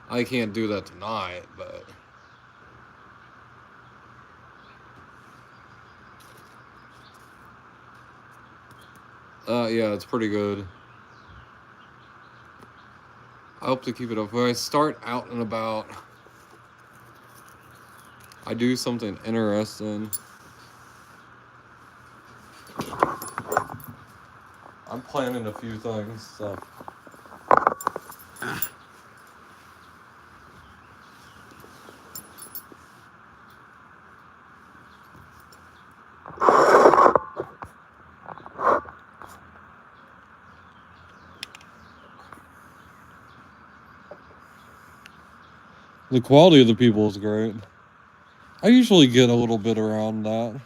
I can't do that tonight, but Yeah, it's pretty good. I hope to keep it up. When I start out and about, I do something interesting. I'm planning a few things, so. The quality of the people is great. I usually get a little bit around that.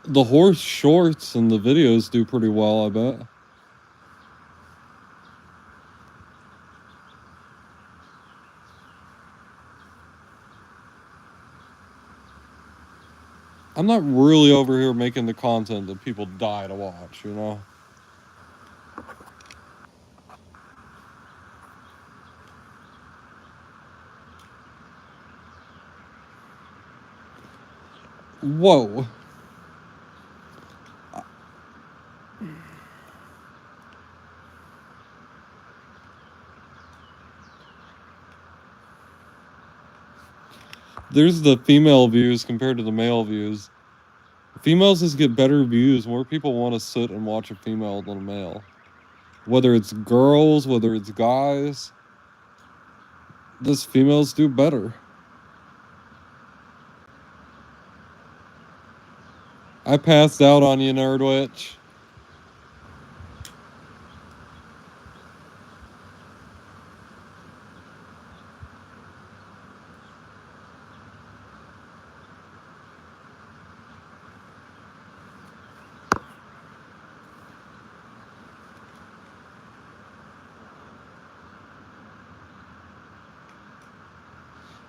The horse shorts and the videos do pretty well, I bet. I'm not really over here making the content that people die to watch, you know? Whoa. There's the female views compared to the male views. Females just get better views. More people want to sit and watch a female than a male. Whether it's girls, whether it's guys, just females do better. I passed out on you, Nerdwitch.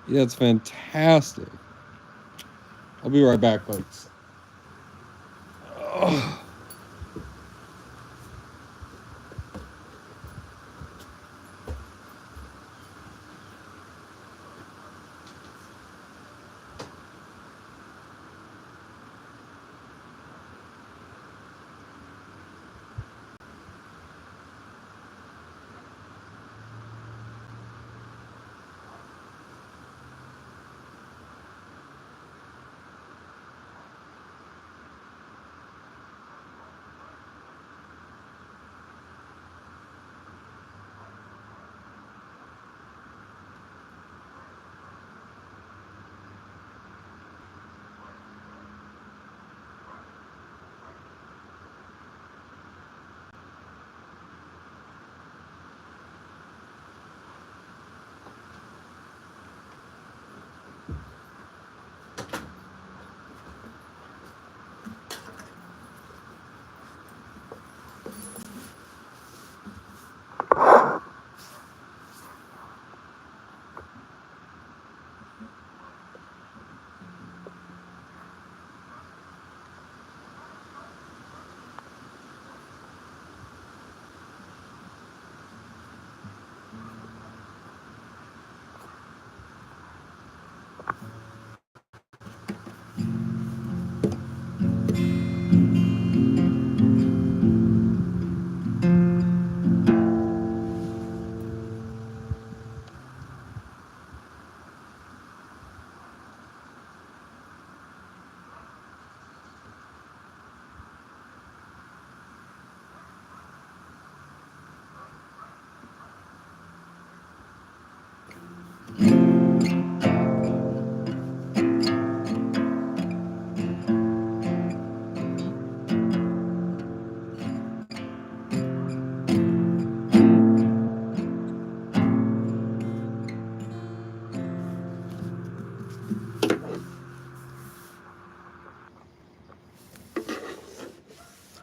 Yeah, it's fantastic. I'll be right back, folks. Ugh.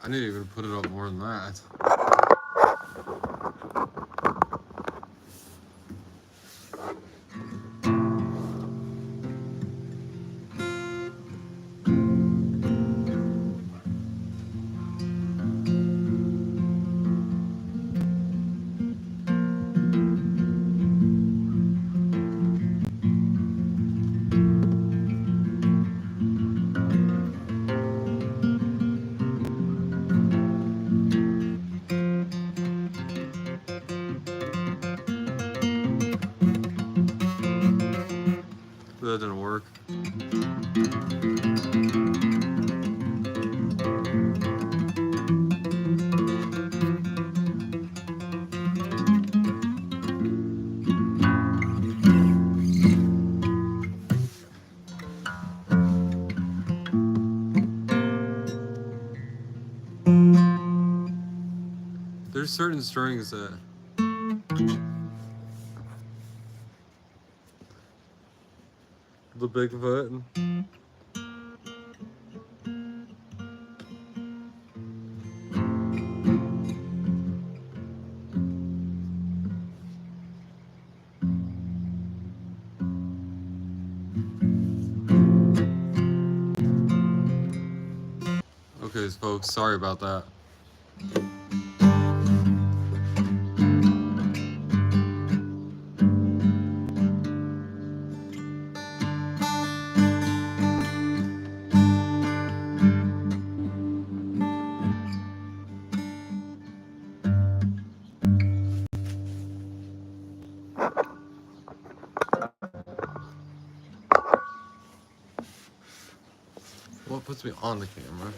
I need to even put it up more than that. certain strings that the Bigfoot. Okay, folks, sorry about that. What puts me on the camera?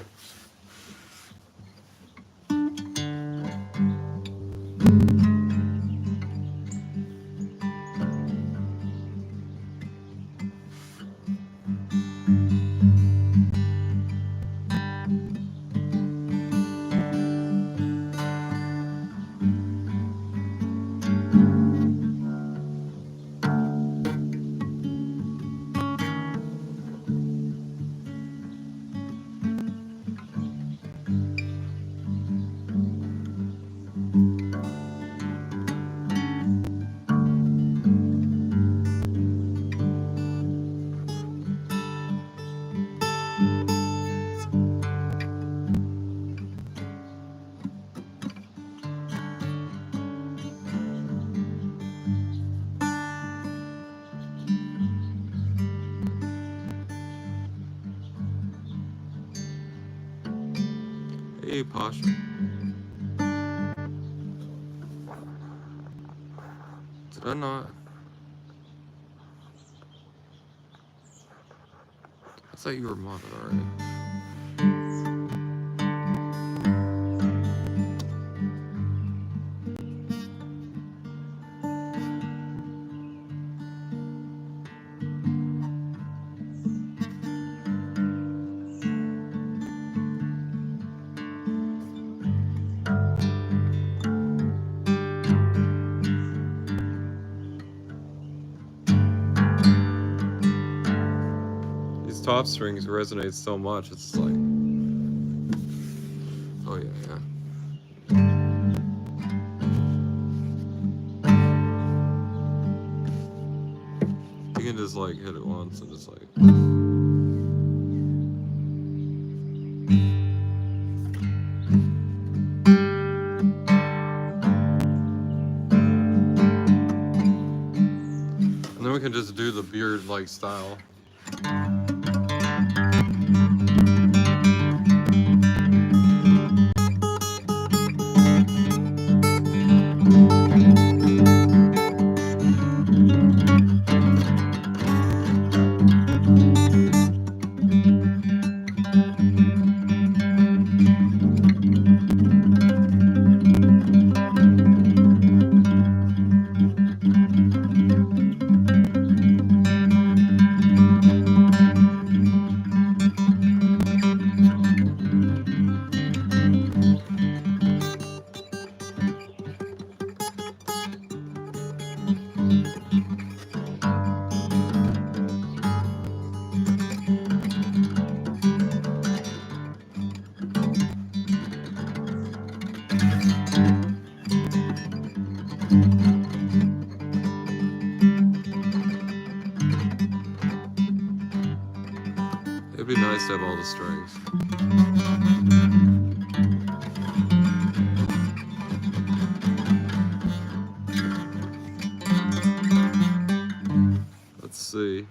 Hey, Pasha. Did I not? I thought you were modded already. Top strings resonate so much, it's like, oh yeah. You can just like hit it once and just like, and then we can just do the beard like style. It'd be nice to have all the strings. Let's see.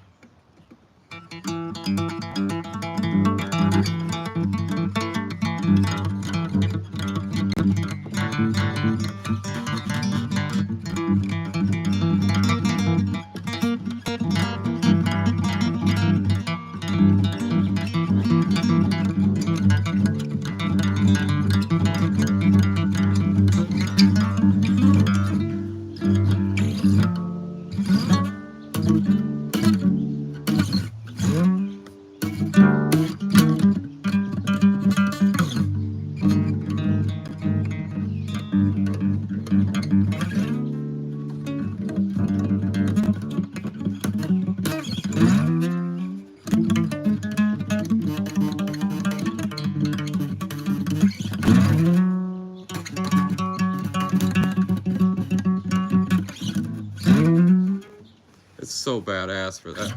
so badass for that.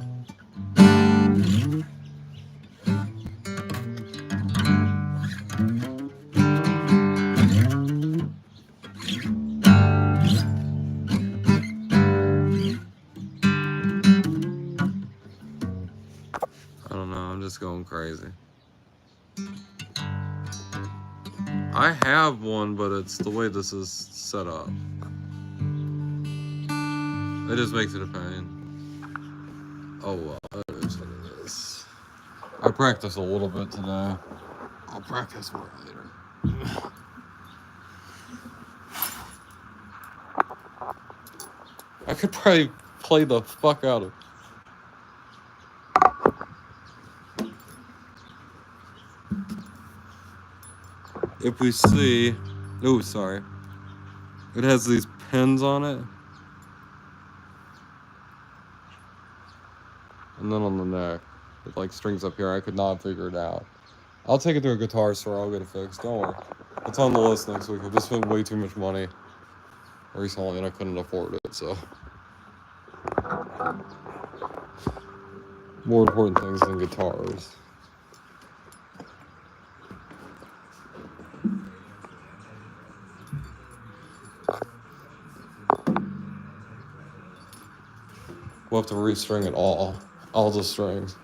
I don't know, I'm just going crazy. I have one, but it's the way this is set up. It just makes it a pain. Oh well, it is what it is. I practiced a little bit today. I'll practice more later. I could probably play the fuck out of it. If we see, oh sorry, it has these pins on it, and then on the neck, with like strings up here. I could not figure it out. I'll take it to a guitar store. I'll get it fixed. Don't worry. It's on the list next week. I just spent way too much money recently, and I couldn't afford it. So, more important things than guitars. We'll have to restring it all the strings.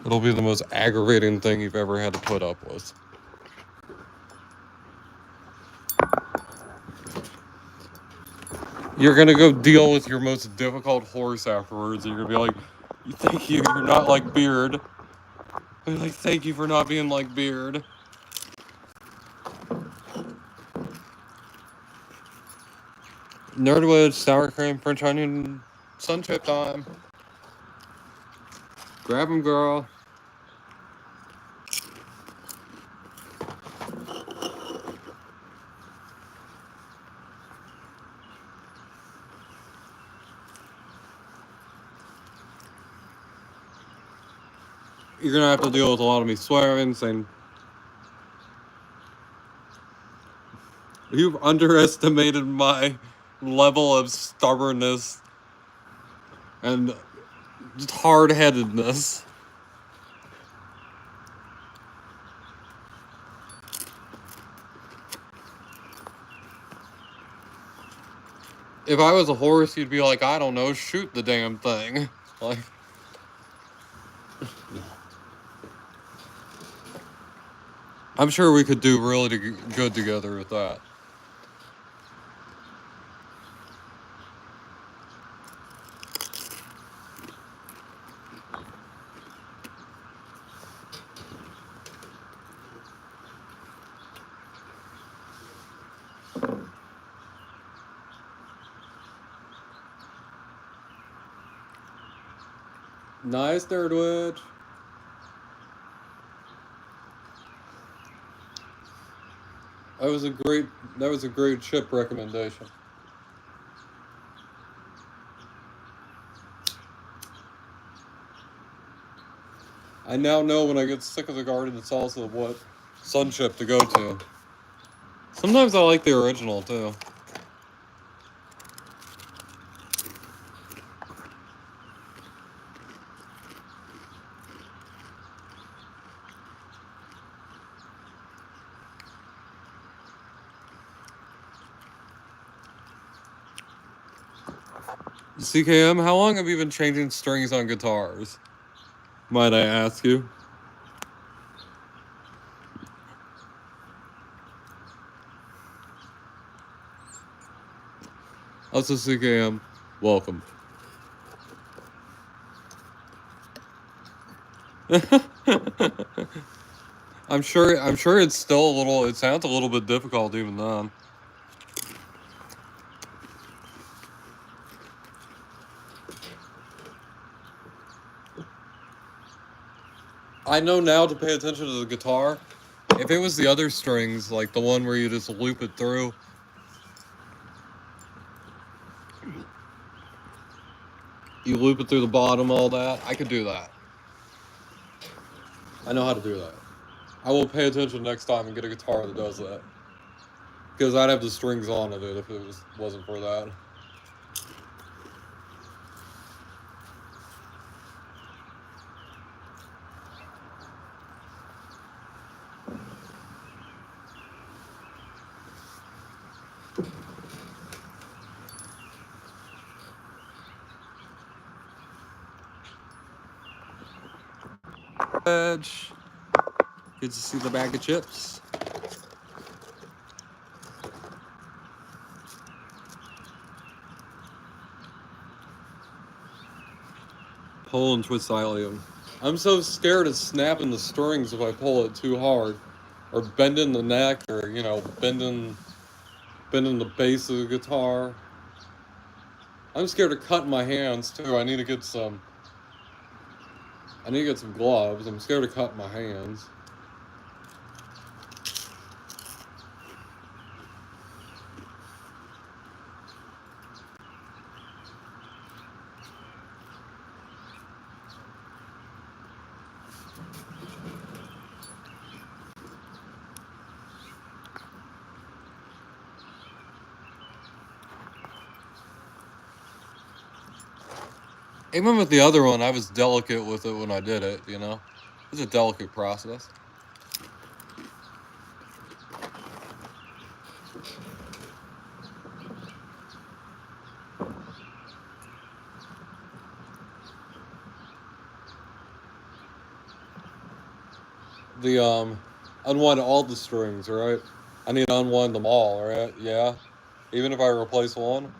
It'll be the most aggravating thing you've ever had to put up with. You're gonna go deal with your most difficult horse afterwards. You're gonna be like, thank you, you're not like Beard. Be like, thank you for not being like Beard. Nerdwood, sour cream, French onion, sun chip time. Grab 'em, girl. You're gonna have to deal with a lot of me swearing, saying, you've underestimated my level of stubbornness and just hard-headedness. If I was a horse, you'd be like, I don't know, shoot the damn thing. Like, I'm sure we could do really good together with that. Nice, Nerdwood. That was a great chip recommendation. I now know when I get sick of the garden salsa what sun chip to go to. Sometimes I like the original too. CKM, how long have you been changing strings on guitars? Might I ask you? Also, CKM, welcome. I'm sure it's still it sounds a little bit difficult even then. I know now to pay attention to the guitar. If it was the other strings, like the one where you just loop it through, you loop it through the bottom, all that, I could do that. I know how to do that. I will pay attention next time and get a guitar that does that. Because I'd have the strings on it if it wasn't for that. Edge. Good to see the bag of chips. Pull and twist ilium. I'm so scared of snapping the strings if I pull it too hard, or bending the neck, or bending the bass of the guitar. I'm scared of cutting my hands too. I need to get some gloves. I'm scared of cutting my hands. Even with the other one, I was delicate with it when I did it, It was a delicate process. The unwind all the strings, right? I need to unwind them all, right? Yeah. Even if I replace one.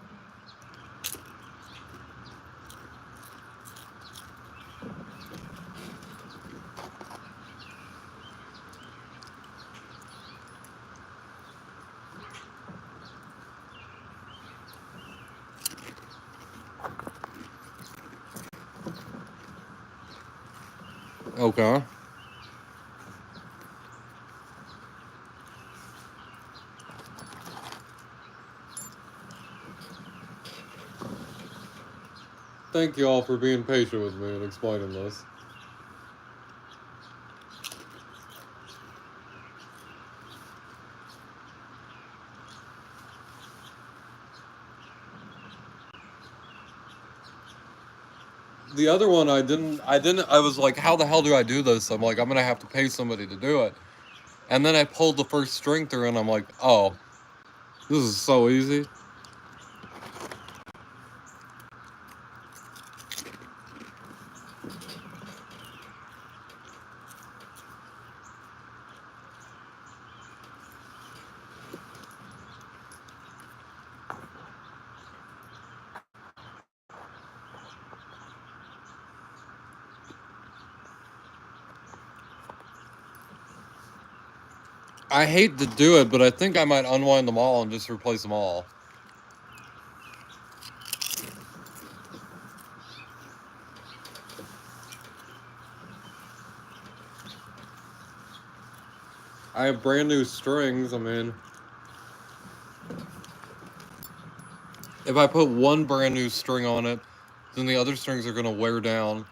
Okay. Thank you all for being patient with me and explaining this. The other one I was like, how the hell do I do this? I'm like, I'm gonna have to pay somebody to do it. And then I pulled the first string through and I'm like, oh, this is so easy. I hate to do it, but I think I might unwind them all and just replace them all. I have brand new strings. I mean, if I put one brand new string on it, then the other strings are going to wear down.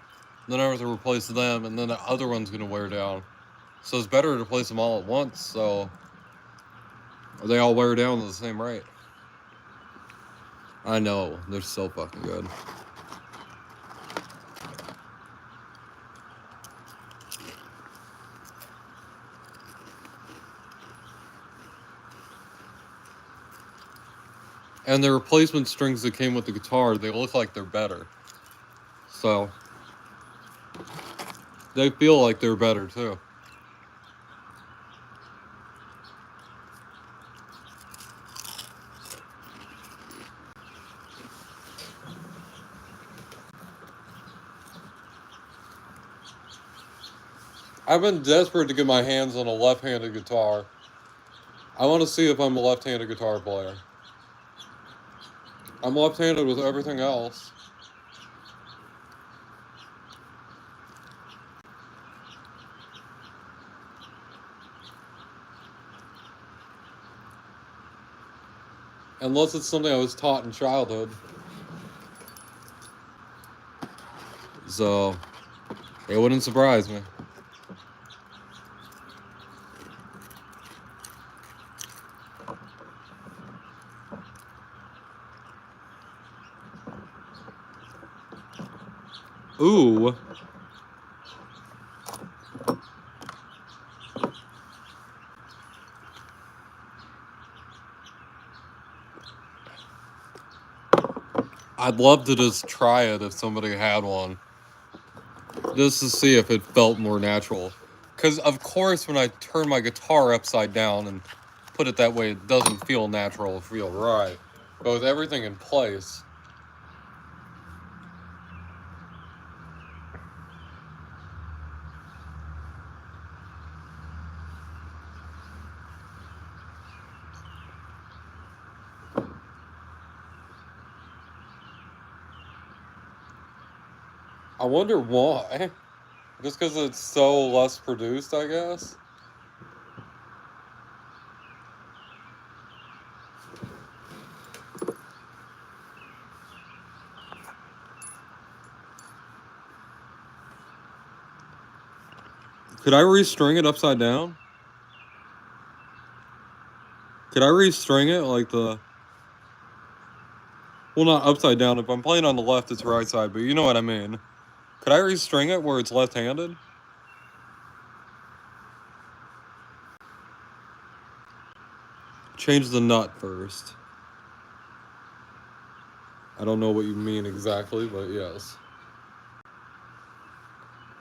Then I have to replace them, and then the other one's going to wear down. So it's better to replace them all at once, so they all wear down at the same rate. I know, they're so fucking good. And the replacement strings that came with the guitar, they look like they're better. So they feel like they're better too. I've been desperate to get my hands on a left-handed guitar. I want to see if I'm a left-handed guitar player. I'm left-handed with everything else. Unless it's something I was taught in childhood. So, it wouldn't surprise me. Ooh. I'd love to just try it if somebody had one. Just to see if it felt more natural. Because, of course, when I turn my guitar upside down and put it that way, it doesn't feel natural, feel right. But with everything in place... I wonder why. Just because it's so less produced, I guess? Could I restring it upside down? Could I restring it like the... Well, not upside down. If I'm playing on the left, it's right side, but you know what I mean. Could I restring it where it's left-handed? Change the nut first. I don't know what you mean exactly, but yes.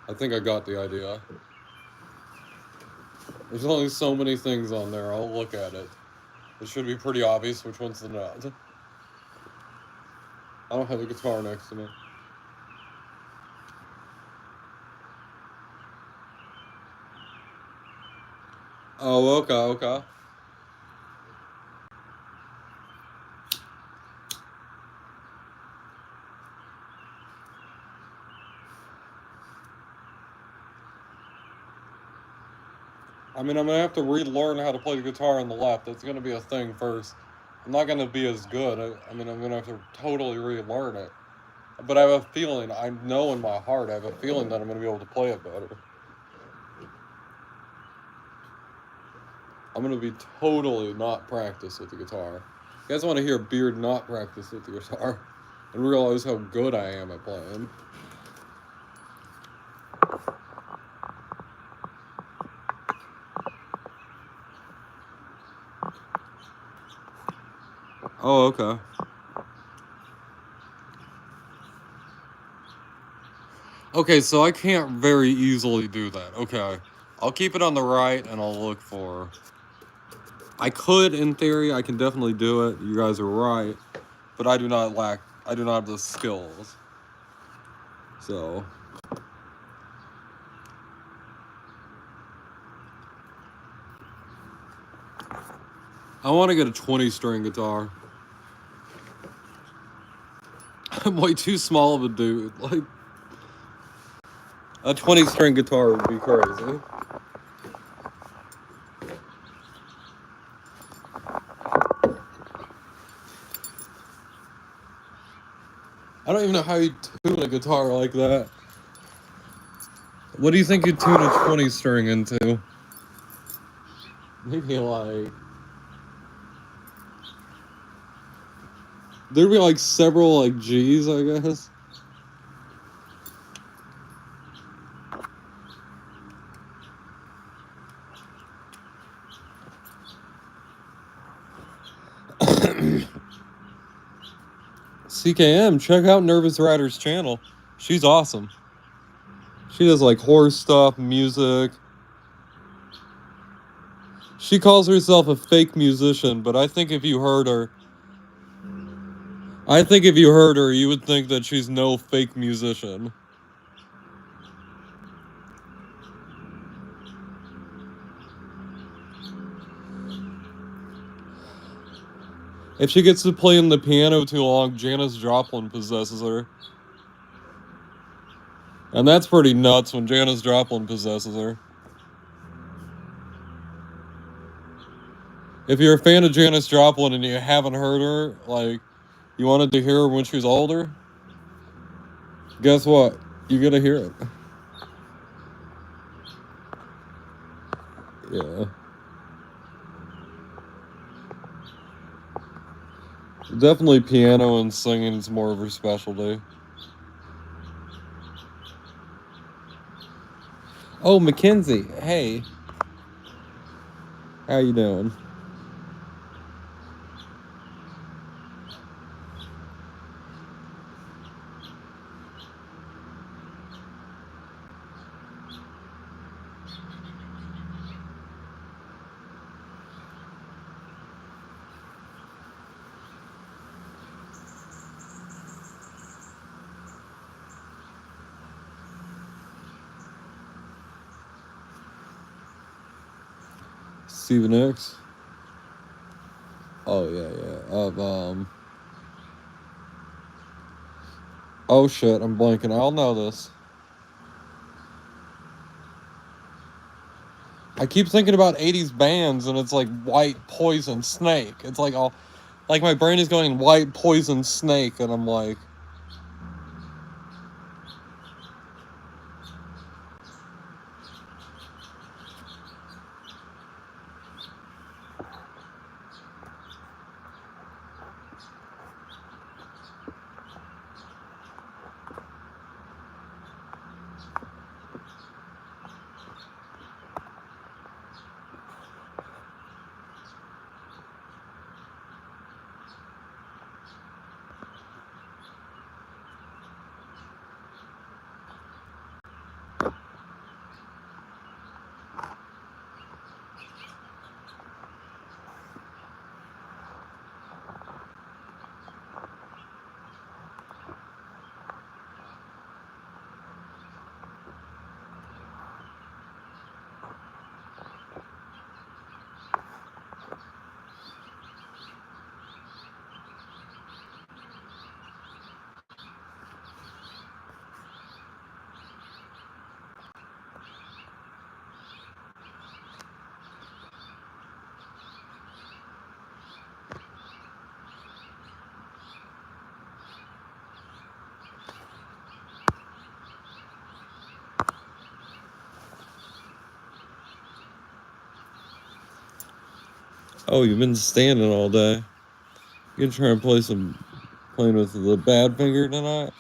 I think I got the idea. There's only so many things on there. I'll look at it. It should be pretty obvious which one's the nut. I don't have a guitar next to me. Oh, okay. I mean, I'm going to have to relearn how to play the guitar on the left. That's going to be a thing first. I'm not going to be as good. I mean, I'm going to have to totally relearn it. But I have a feeling, I know in my heart, I have a feeling that I'm going to be able to play it better. I'm going to be totally not practiced with the guitar. You guys want to hear Beard not practice with the guitar and realize how good I am at playing. Oh, okay. Okay, so I can't very easily do that. Okay. I'll keep it on the right and I'll look for... I could, in theory, I can definitely do it. You guys are right. But I do not have the skills. So... I want to get a 20-string guitar. I'm way too small of a dude. Like, a 20-string guitar would be crazy. I don't even know how you tune a guitar like that. What do you think you'd tune a 20-string into? Maybe like... There'd be like several like G's, I guess. CKM, check out Nervous Rider's channel. She's awesome. She does like horror stuff, music. She calls herself a fake musician, but I think if you heard her, you would think that she's no fake musician. If she gets to playing the piano too long, Janis Joplin possesses her. And that's pretty nuts when Janis Joplin possesses her. If you're a fan of Janis Joplin and you haven't heard her, like, you wanted to hear her when she was older, guess what? You gotta hear it. Yeah. Definitely piano and singing is more of her specialty. Oh, Mackenzie. Hey. How you doing? Steven X. Oh yeah. Oh shit, I'm blanking. I'll know this. I keep thinking about 80s bands and it's like White Poison Snake. It's like all like my brain is going White Poison Snake and I'm like oh, you've been standing all day. You gonna try and playing with the bad finger tonight?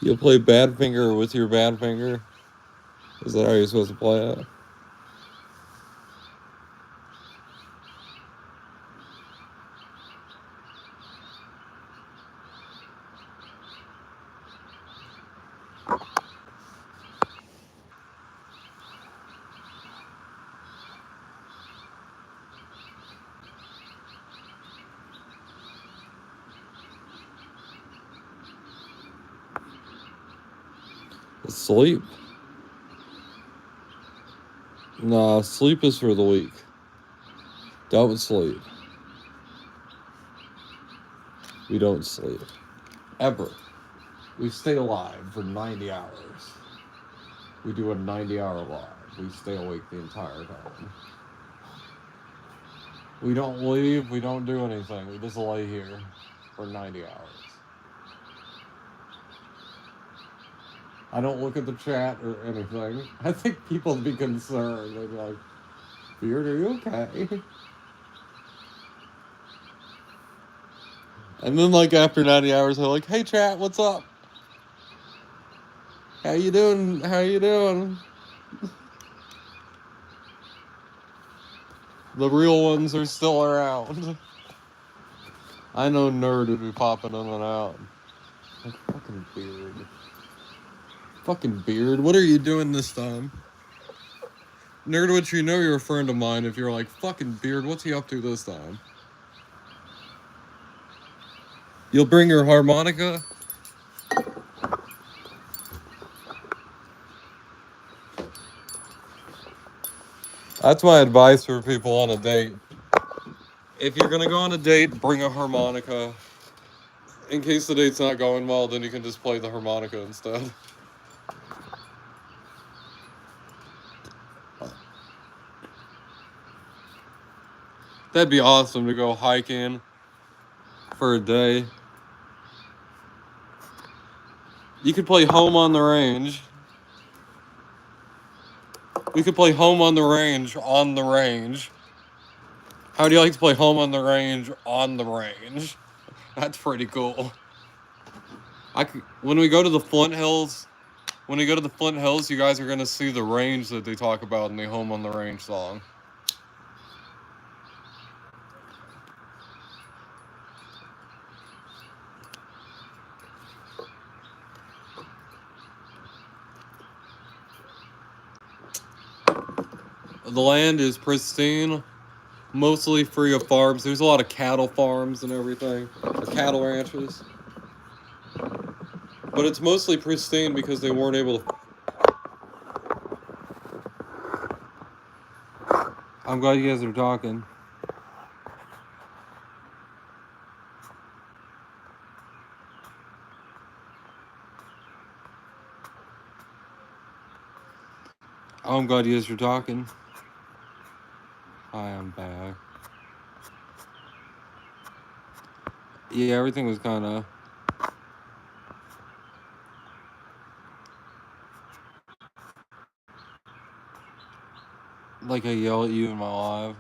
You'll play bad finger with your bad finger? Is that how you're supposed to play it? Sleep? Nah, sleep is for the weak. Don't sleep. We don't sleep. Ever. We stay alive for 90 hours. We do a 90-hour live. We stay awake the entire time. We don't leave. We don't do anything. We just lay here for 90 hours. I don't look at the chat or anything. I think people would be concerned. They'd be like, Beard, are you okay? And then, like, after 90 hours, they're like, hey, chat, what's up? How you doing? How you doing? The real ones are still around. I know Nerd would be popping in and out. Like, fucking Beard. Fucking Beard, what are you doing this time? Nerdwitch, you know you're a friend of mine if you're like, fucking Beard, what's he up to this time? You'll bring your harmonica? That's my advice for people on a date. If you're gonna go on a date, bring a harmonica. In case the date's not going well, then you can just play the harmonica instead. That'd be awesome to go hiking for a day. You could play Home on the Range. We could play Home on the Range on the range. How do you like to play Home on the Range on the range? That's pretty cool. When we go to the Flint Hills, you guys are gonna see the range that they talk about in the Home on the Range song. The land is pristine, mostly free of farms. There's a lot of cattle farms and everything, or cattle ranches. But it's mostly pristine because they weren't able to. I'm glad you guys are talking. I'm glad you guys are talking. Hi, I'm back. Yeah, everything was kind of. Like I yell at you in my live.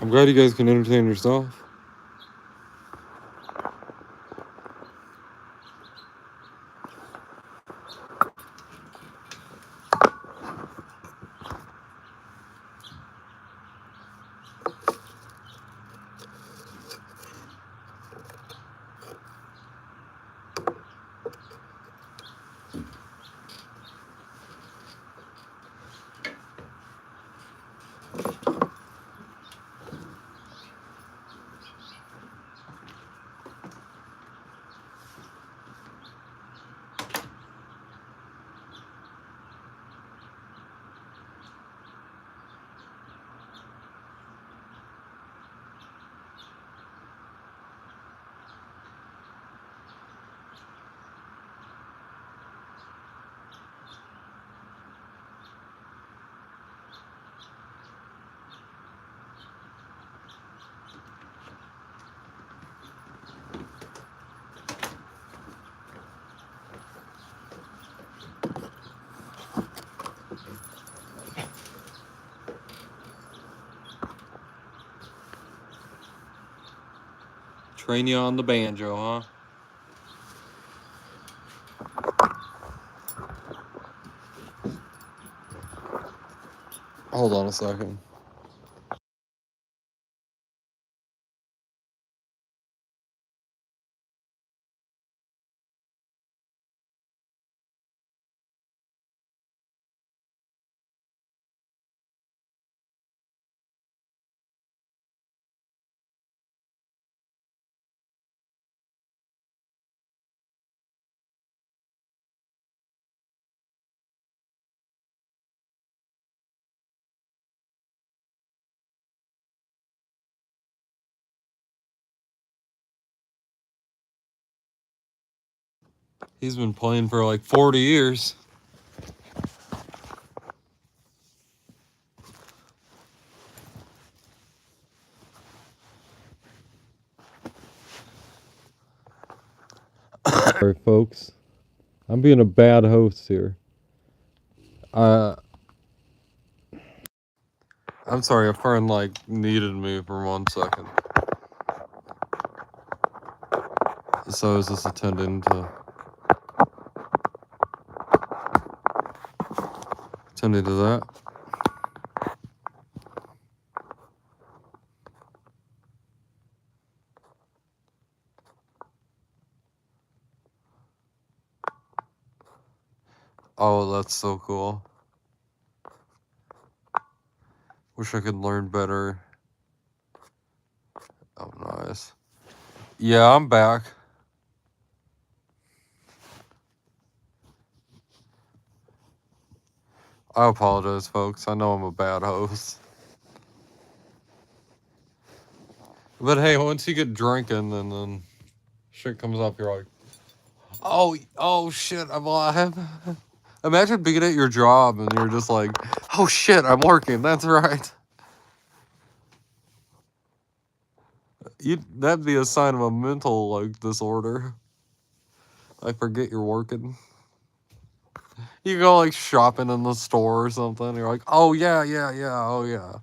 I'm glad you guys can entertain yourself. Train you on the banjo, huh? Hold on a second. He's been playing for like 40 years. Sorry, folks. I'm being a bad host here. I'm sorry, a friend needed me for 1 second. So I was just attending to that. Oh, that's so cool. Wish I could learn better. Oh, nice. Yeah, I'm back. I apologize, folks. I know I'm a bad host. But hey, once you get drinking and then shit comes up, you're like, oh shit, I'm alive. Imagine being at your job and you're just like, oh shit, I'm working. That's right. That'd be a sign of a mental like disorder. I forget you're working. You go like shopping in the store or something. You're like, oh yeah, oh yeah.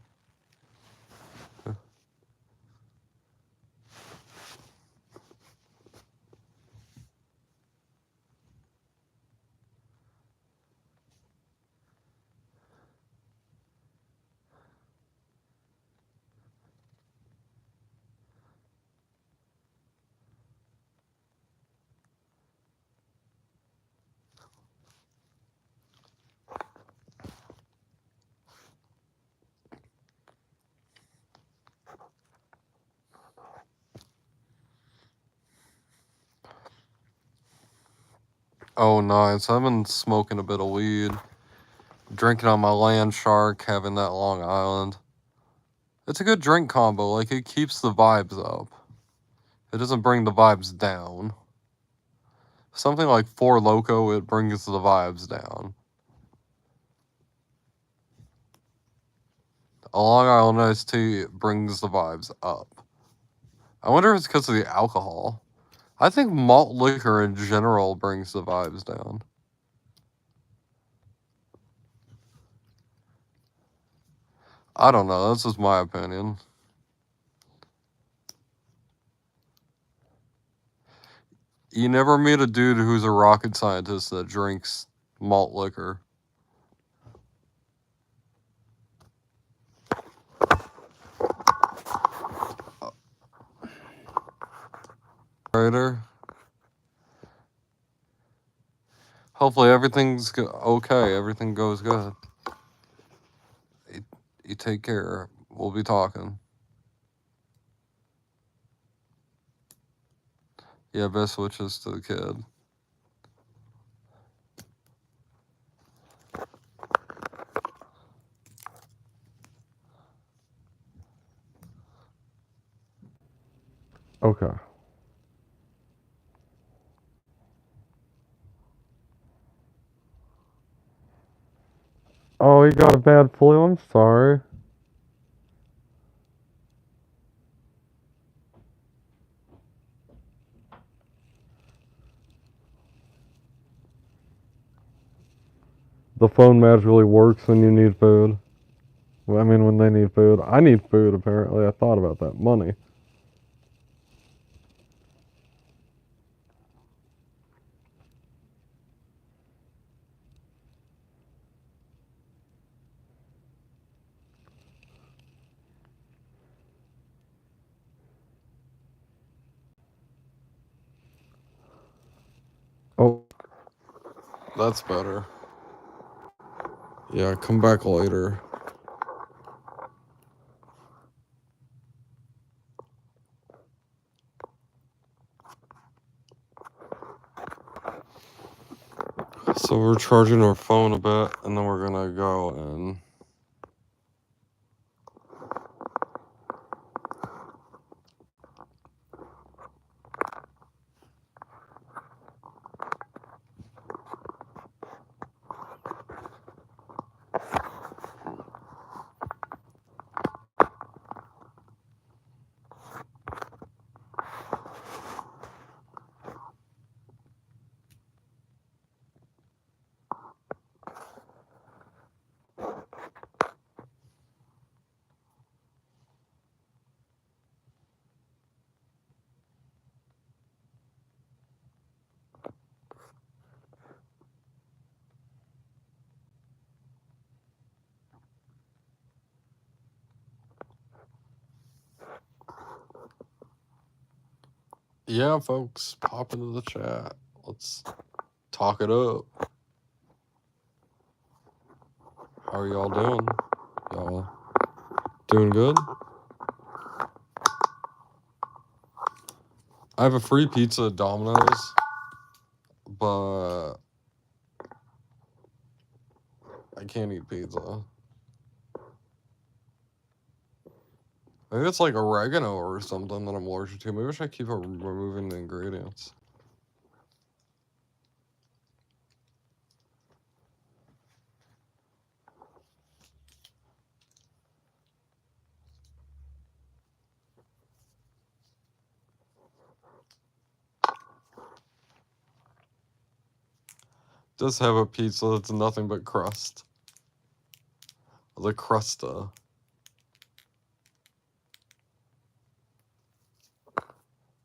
Oh, nice. I've been smoking a bit of weed, drinking on my Landshark, having that Long Island. It's a good drink combo. Like, it keeps the vibes up. It doesn't bring the vibes down. Something like Four Loko, it brings the vibes down. A Long Island iced tea brings the vibes up. I wonder if it's because of the alcohol. I think malt liquor in general brings the vibes down. I don't know. That's just my opinion. You never meet a dude who's a rocket scientist that drinks malt liquor. Writer. Hopefully everything's okay. Everything goes good. You take care. We'll be talking. Yeah, best wishes to the kid. Okay. Oh, he got a bad flu? I'm sorry. The phone magically works when you need food. Well, I mean, when they need food. I need food, apparently. I thought about that. Money. Oh, that's better. Yeah, come back later. So we're charging our phone a bit, and then we're gonna go and... Yeah, folks, pop into the chat. Let's talk it up. How are y'all doing? Y'all doing good? I have a free pizza at Domino's, but I can't eat pizza. Maybe it's like oregano or something that I'm allergic to. Maybe I should keep removing the ingredients. Just have a pizza that's nothing but crust. The crusta.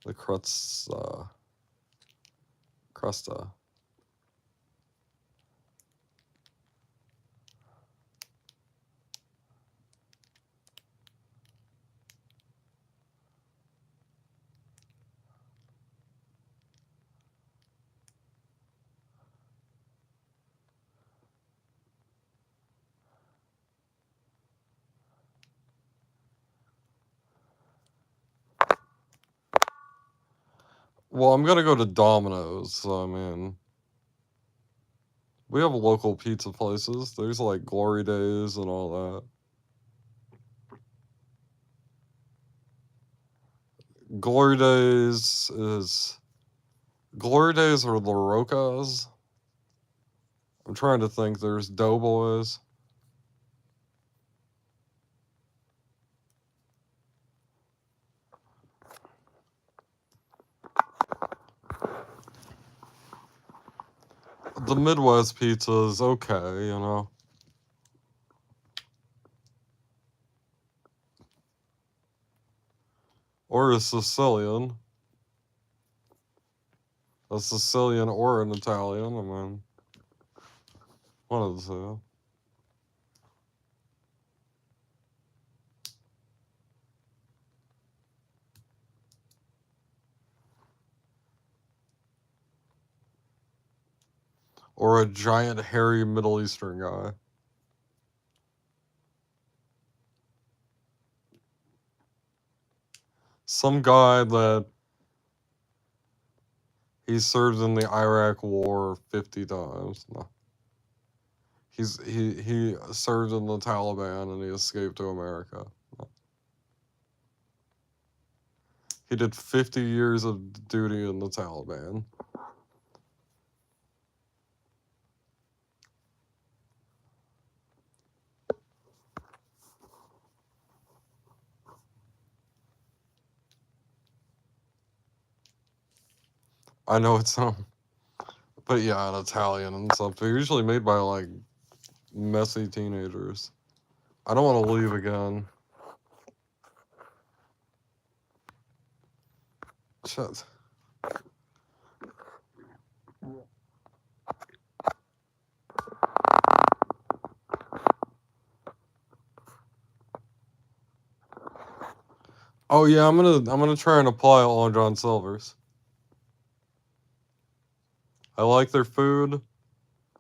The crusta. Crusta. Well, I'm gonna go to Domino's, so I mean, we have local pizza places. There's like Glory Days and all that. Glory Days or La Roca's. I'm trying to think. There's Doughboys. The Midwest pizza is okay, you know. Or a Sicilian. A Sicilian or an Italian. I mean, one of the two. Or a giant, hairy Middle Eastern guy. Some guy that he served in the Iraq War 50 times. No. He served in the Taliban and he escaped to America. No. He did 50 years of duty in the Taliban. I know it's but yeah, an Italian and stuff. They're usually made by like messy teenagers. I don't want to leave again. Shit. Oh yeah, I'm gonna try and apply it on John Silver's. I like their food.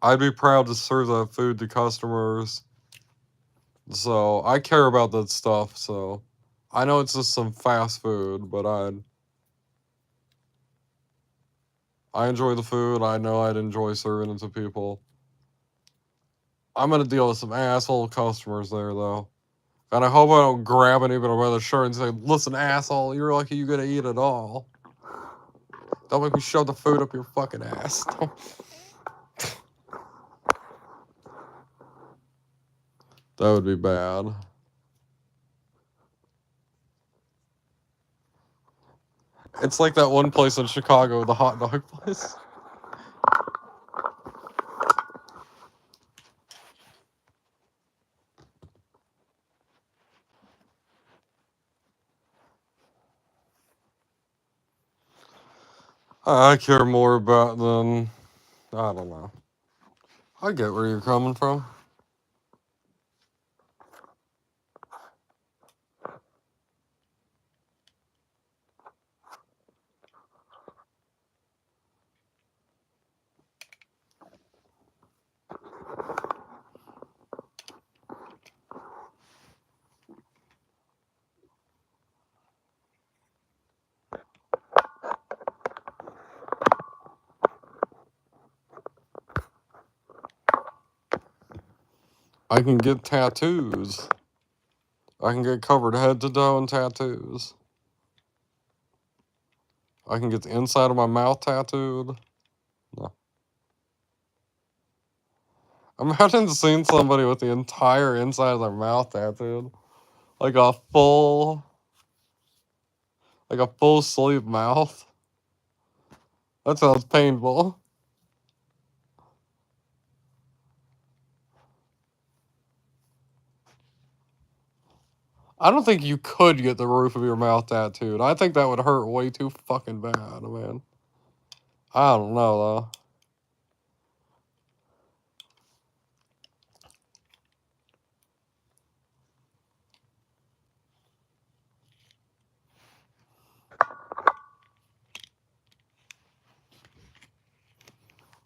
I'd be proud to serve that food to customers. So I care about that stuff. So I know it's just some fast food, but I enjoy the food. I know I'd enjoy serving it to people. I'm gonna deal with some asshole customers there though. And I hope I don't grab anybody by the shirt and say, "Listen, asshole, you're lucky you get to eat it all. Don't make me shove the food up your fucking ass." That would be bad. It's like that one place in Chicago, the hot dog place. I care more about than, I don't know. I get where you're coming from. I can get tattoos. I can get covered head to toe in tattoos. I can get the inside of my mouth tattooed. No. Imagine seeing somebody with the entire inside of their mouth tattooed. Like a full sleeve mouth. That sounds painful. I don't think you could get the roof of your mouth tattooed. I think that would hurt way too fucking bad, man. I don't know, though.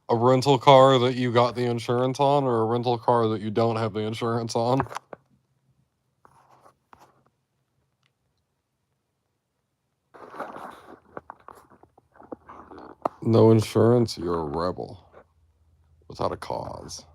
A rental car that you got the insurance on, or a rental car that you don't have the insurance on? No insurance, you're a rebel. Without a cause.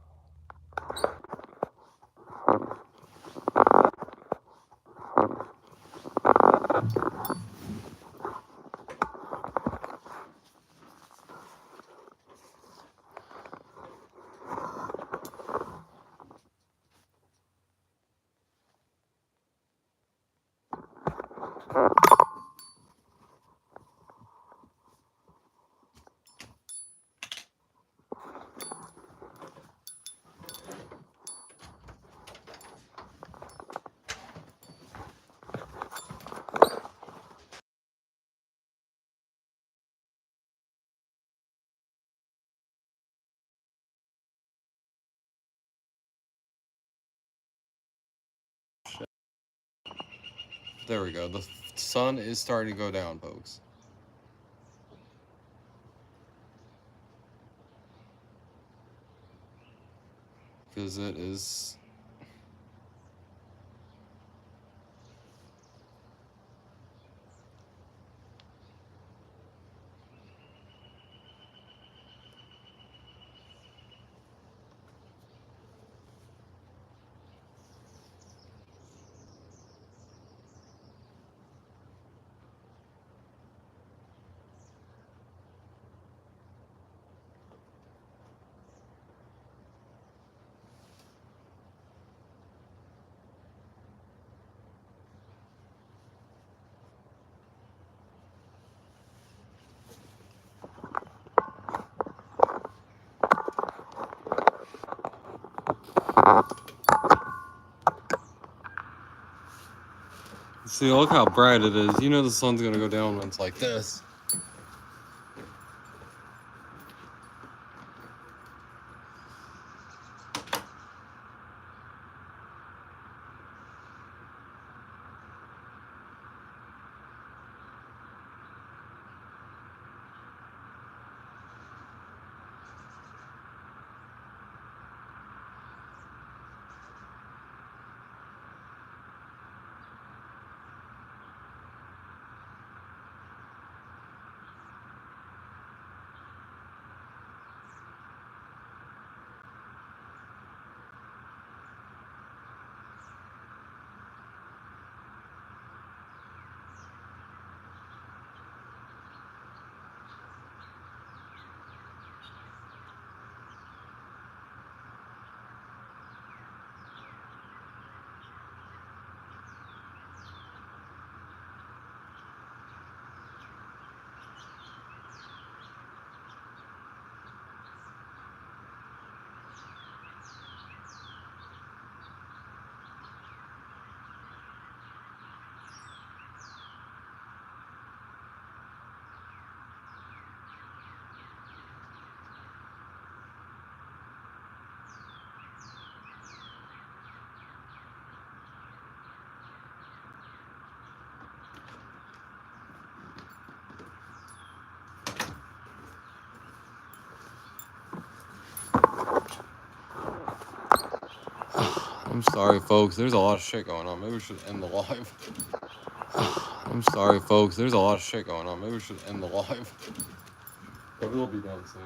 There we go. The sun is starting to go down, folks. Because it is... See, look how bright it is. You know the sun's gonna go down when it's like this. I'm sorry, folks. There's a lot of shit going on. Maybe we should end the live. I'm sorry, folks. There's a lot of shit going on. Maybe we should end the live. But we'll be done soon.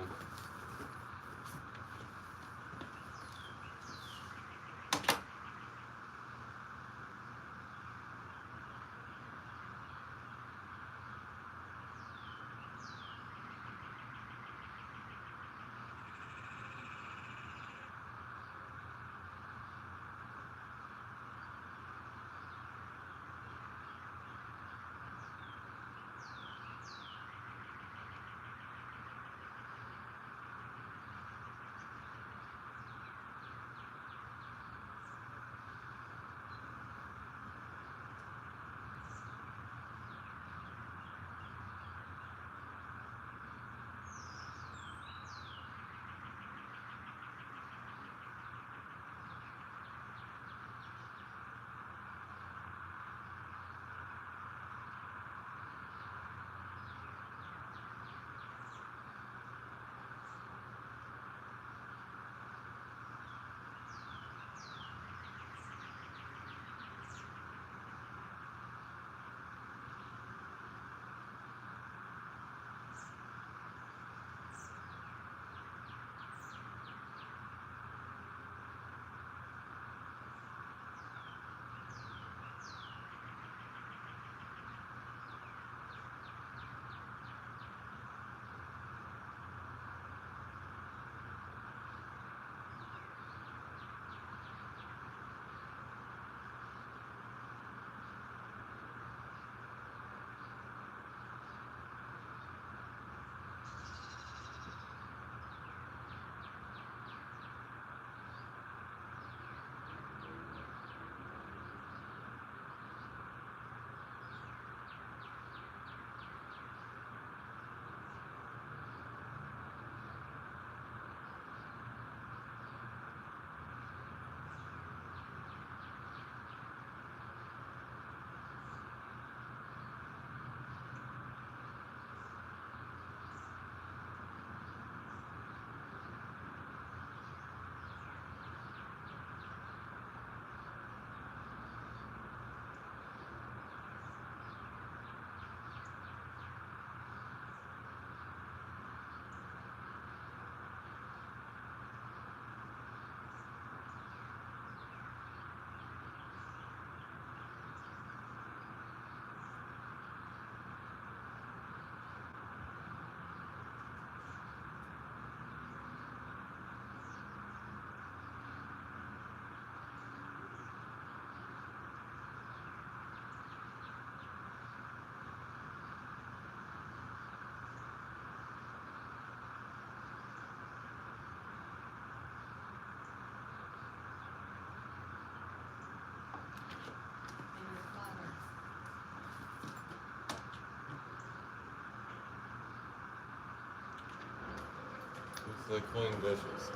to clean dishes.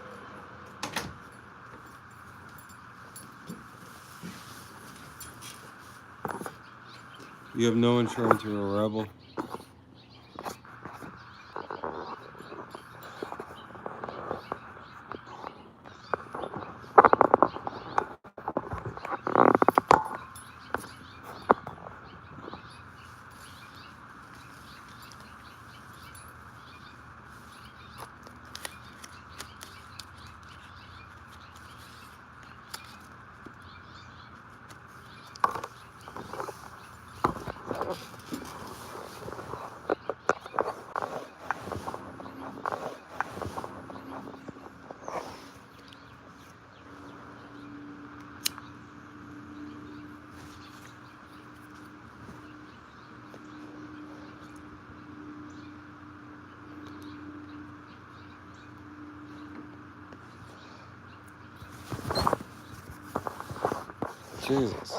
You have no insurance, you're a rebel. Jesus.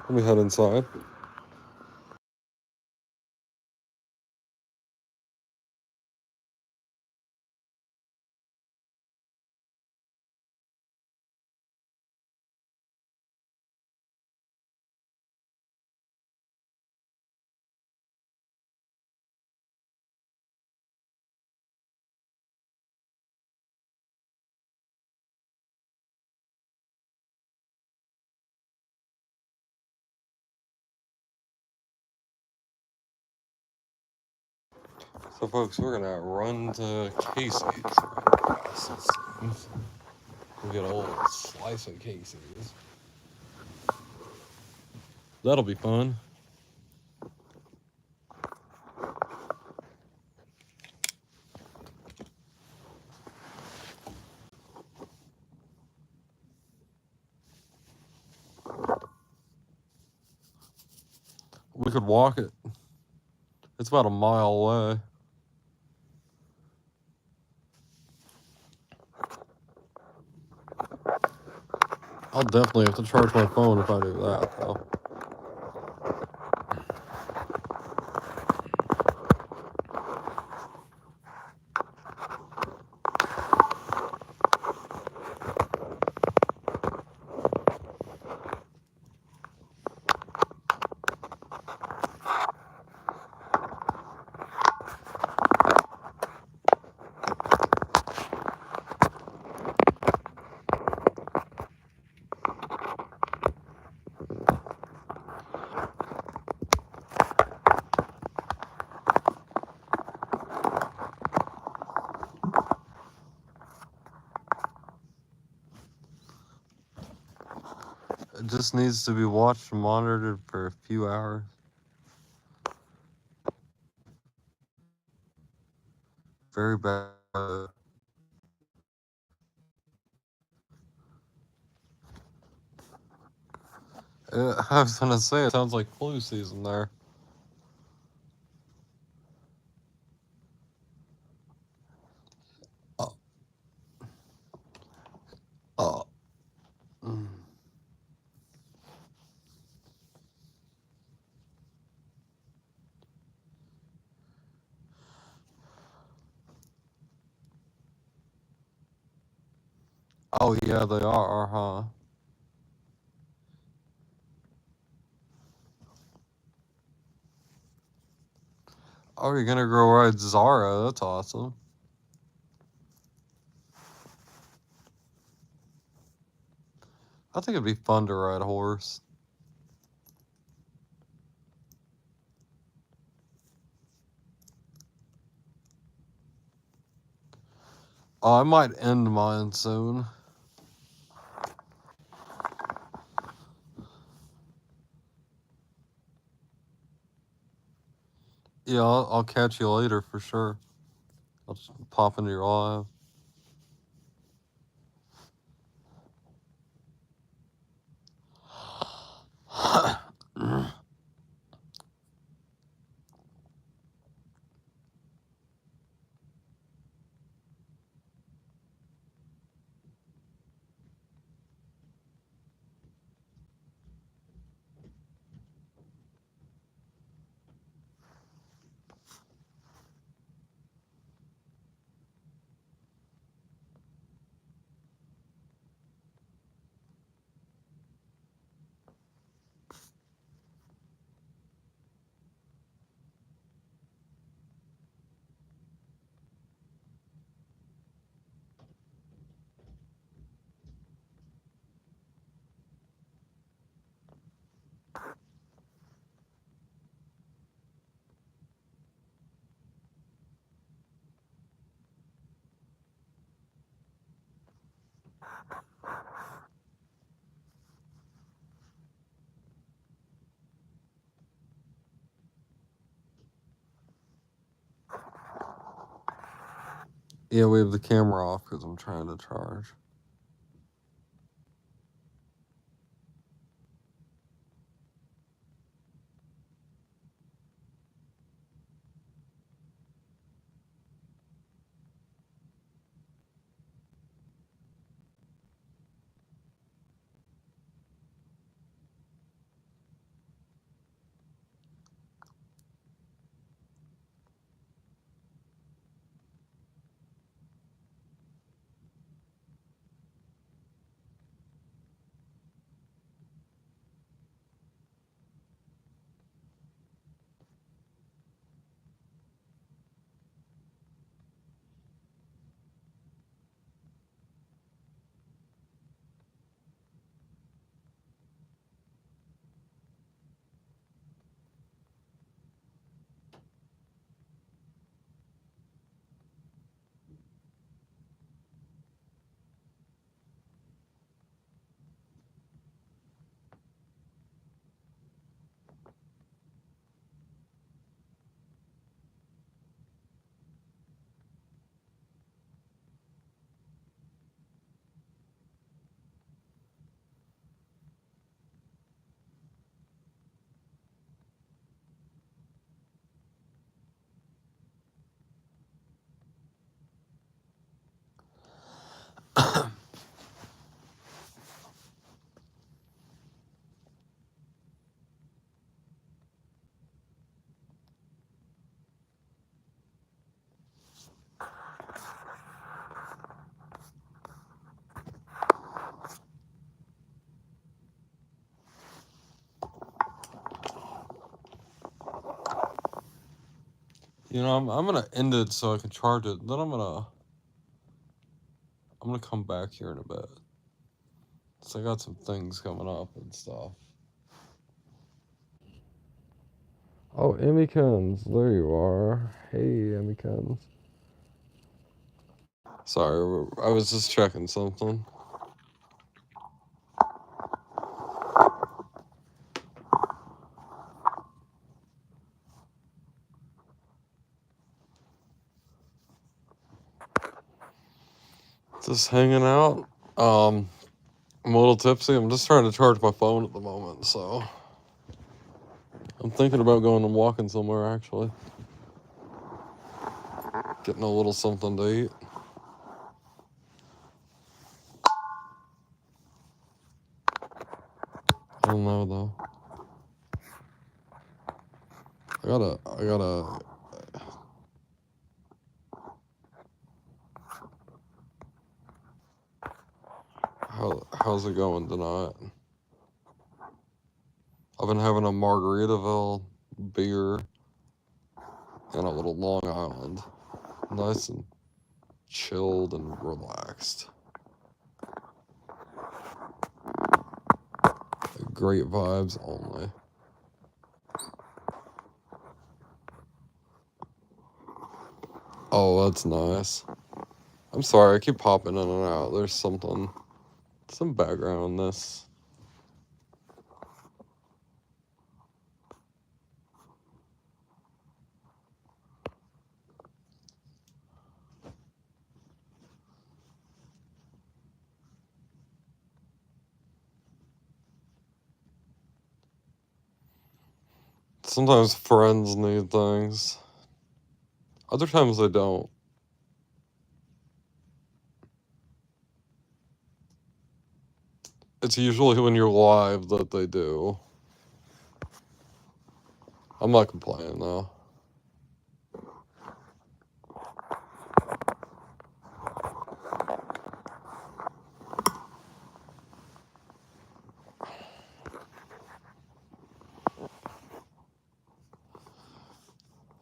Let me head inside. So, folks, we're gonna run to Casey's right past these things. We'll get a little slice of Casey's. That'll be fun. We could walk it. It's about a mile away. I'll definitely have to charge my phone if I do that, though. It just needs to be watched and monitored for a few hours. Very bad. I was gonna say, it sounds like flu season there. Oh. Oh. Mm. Oh, yeah, they are, huh? Oh, you're gonna go ride Zara. That's awesome. I think it'd be fun to ride a horse. Oh, I might end mine soon. Yeah, I'll catch you later for sure. I'll just pop into your live. Yeah, we have the camera off because I'm trying to charge. You know, I'm gonna end it so I can charge it. Then I'm gonna come back here in a bit. So I got some things coming up and stuff. Oh, Emmykins, there you are. Hey, Emmykins. Sorry, I was just checking something. Just hanging out. I'm a little tipsy. I'm just trying to charge my phone at the moment, so I'm thinking about going and walking somewhere, actually. Getting a little something to eat. I don't know, though. I gotta... How's it going tonight? I've been having a Margaritaville beer and a little Long Island. Nice and chilled and relaxed. Great vibes only. Oh, that's nice. I'm sorry, I keep popping in and out. There's some background in this. Sometimes friends need things. Other times they don't. It's usually when you're live that they do. I'm not complaining though.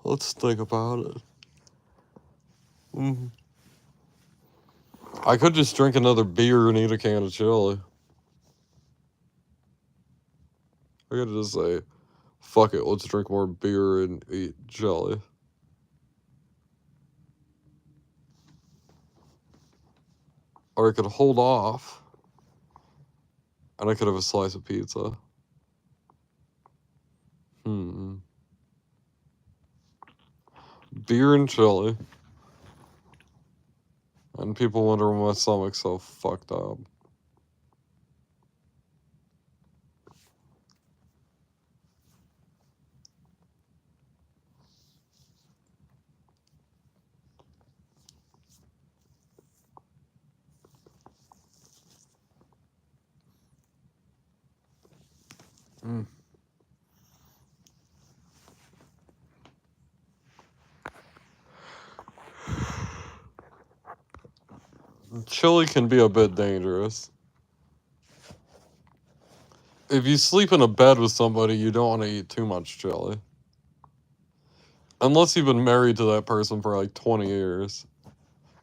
Let's think about it. I could just drink another beer and eat a can of chili. I could just say, fuck it, let's drink more beer and eat jelly. Or I could hold off and I could have a slice of pizza. Beer and chili. And people wonder why my stomach's so fucked up. Chili can be a bit dangerous. If you sleep in a bed with somebody, you don't want to eat too much chili. Unless you've been married to that person for like 20 years.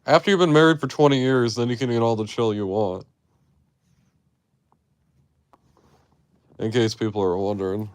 After you've been married for 20 years, then you can eat all the chili you want. In case people are wondering.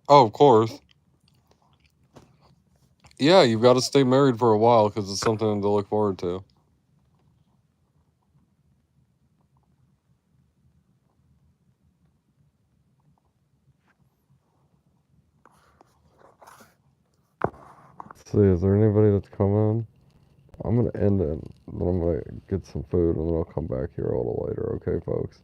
Oh, of course. Yeah, you've got to stay married for a while because it's something to look forward to. Let's see, is there anybody that's coming? I'm gonna end it, then I'm gonna get some food, and then I'll come back here a little later. Okay, folks?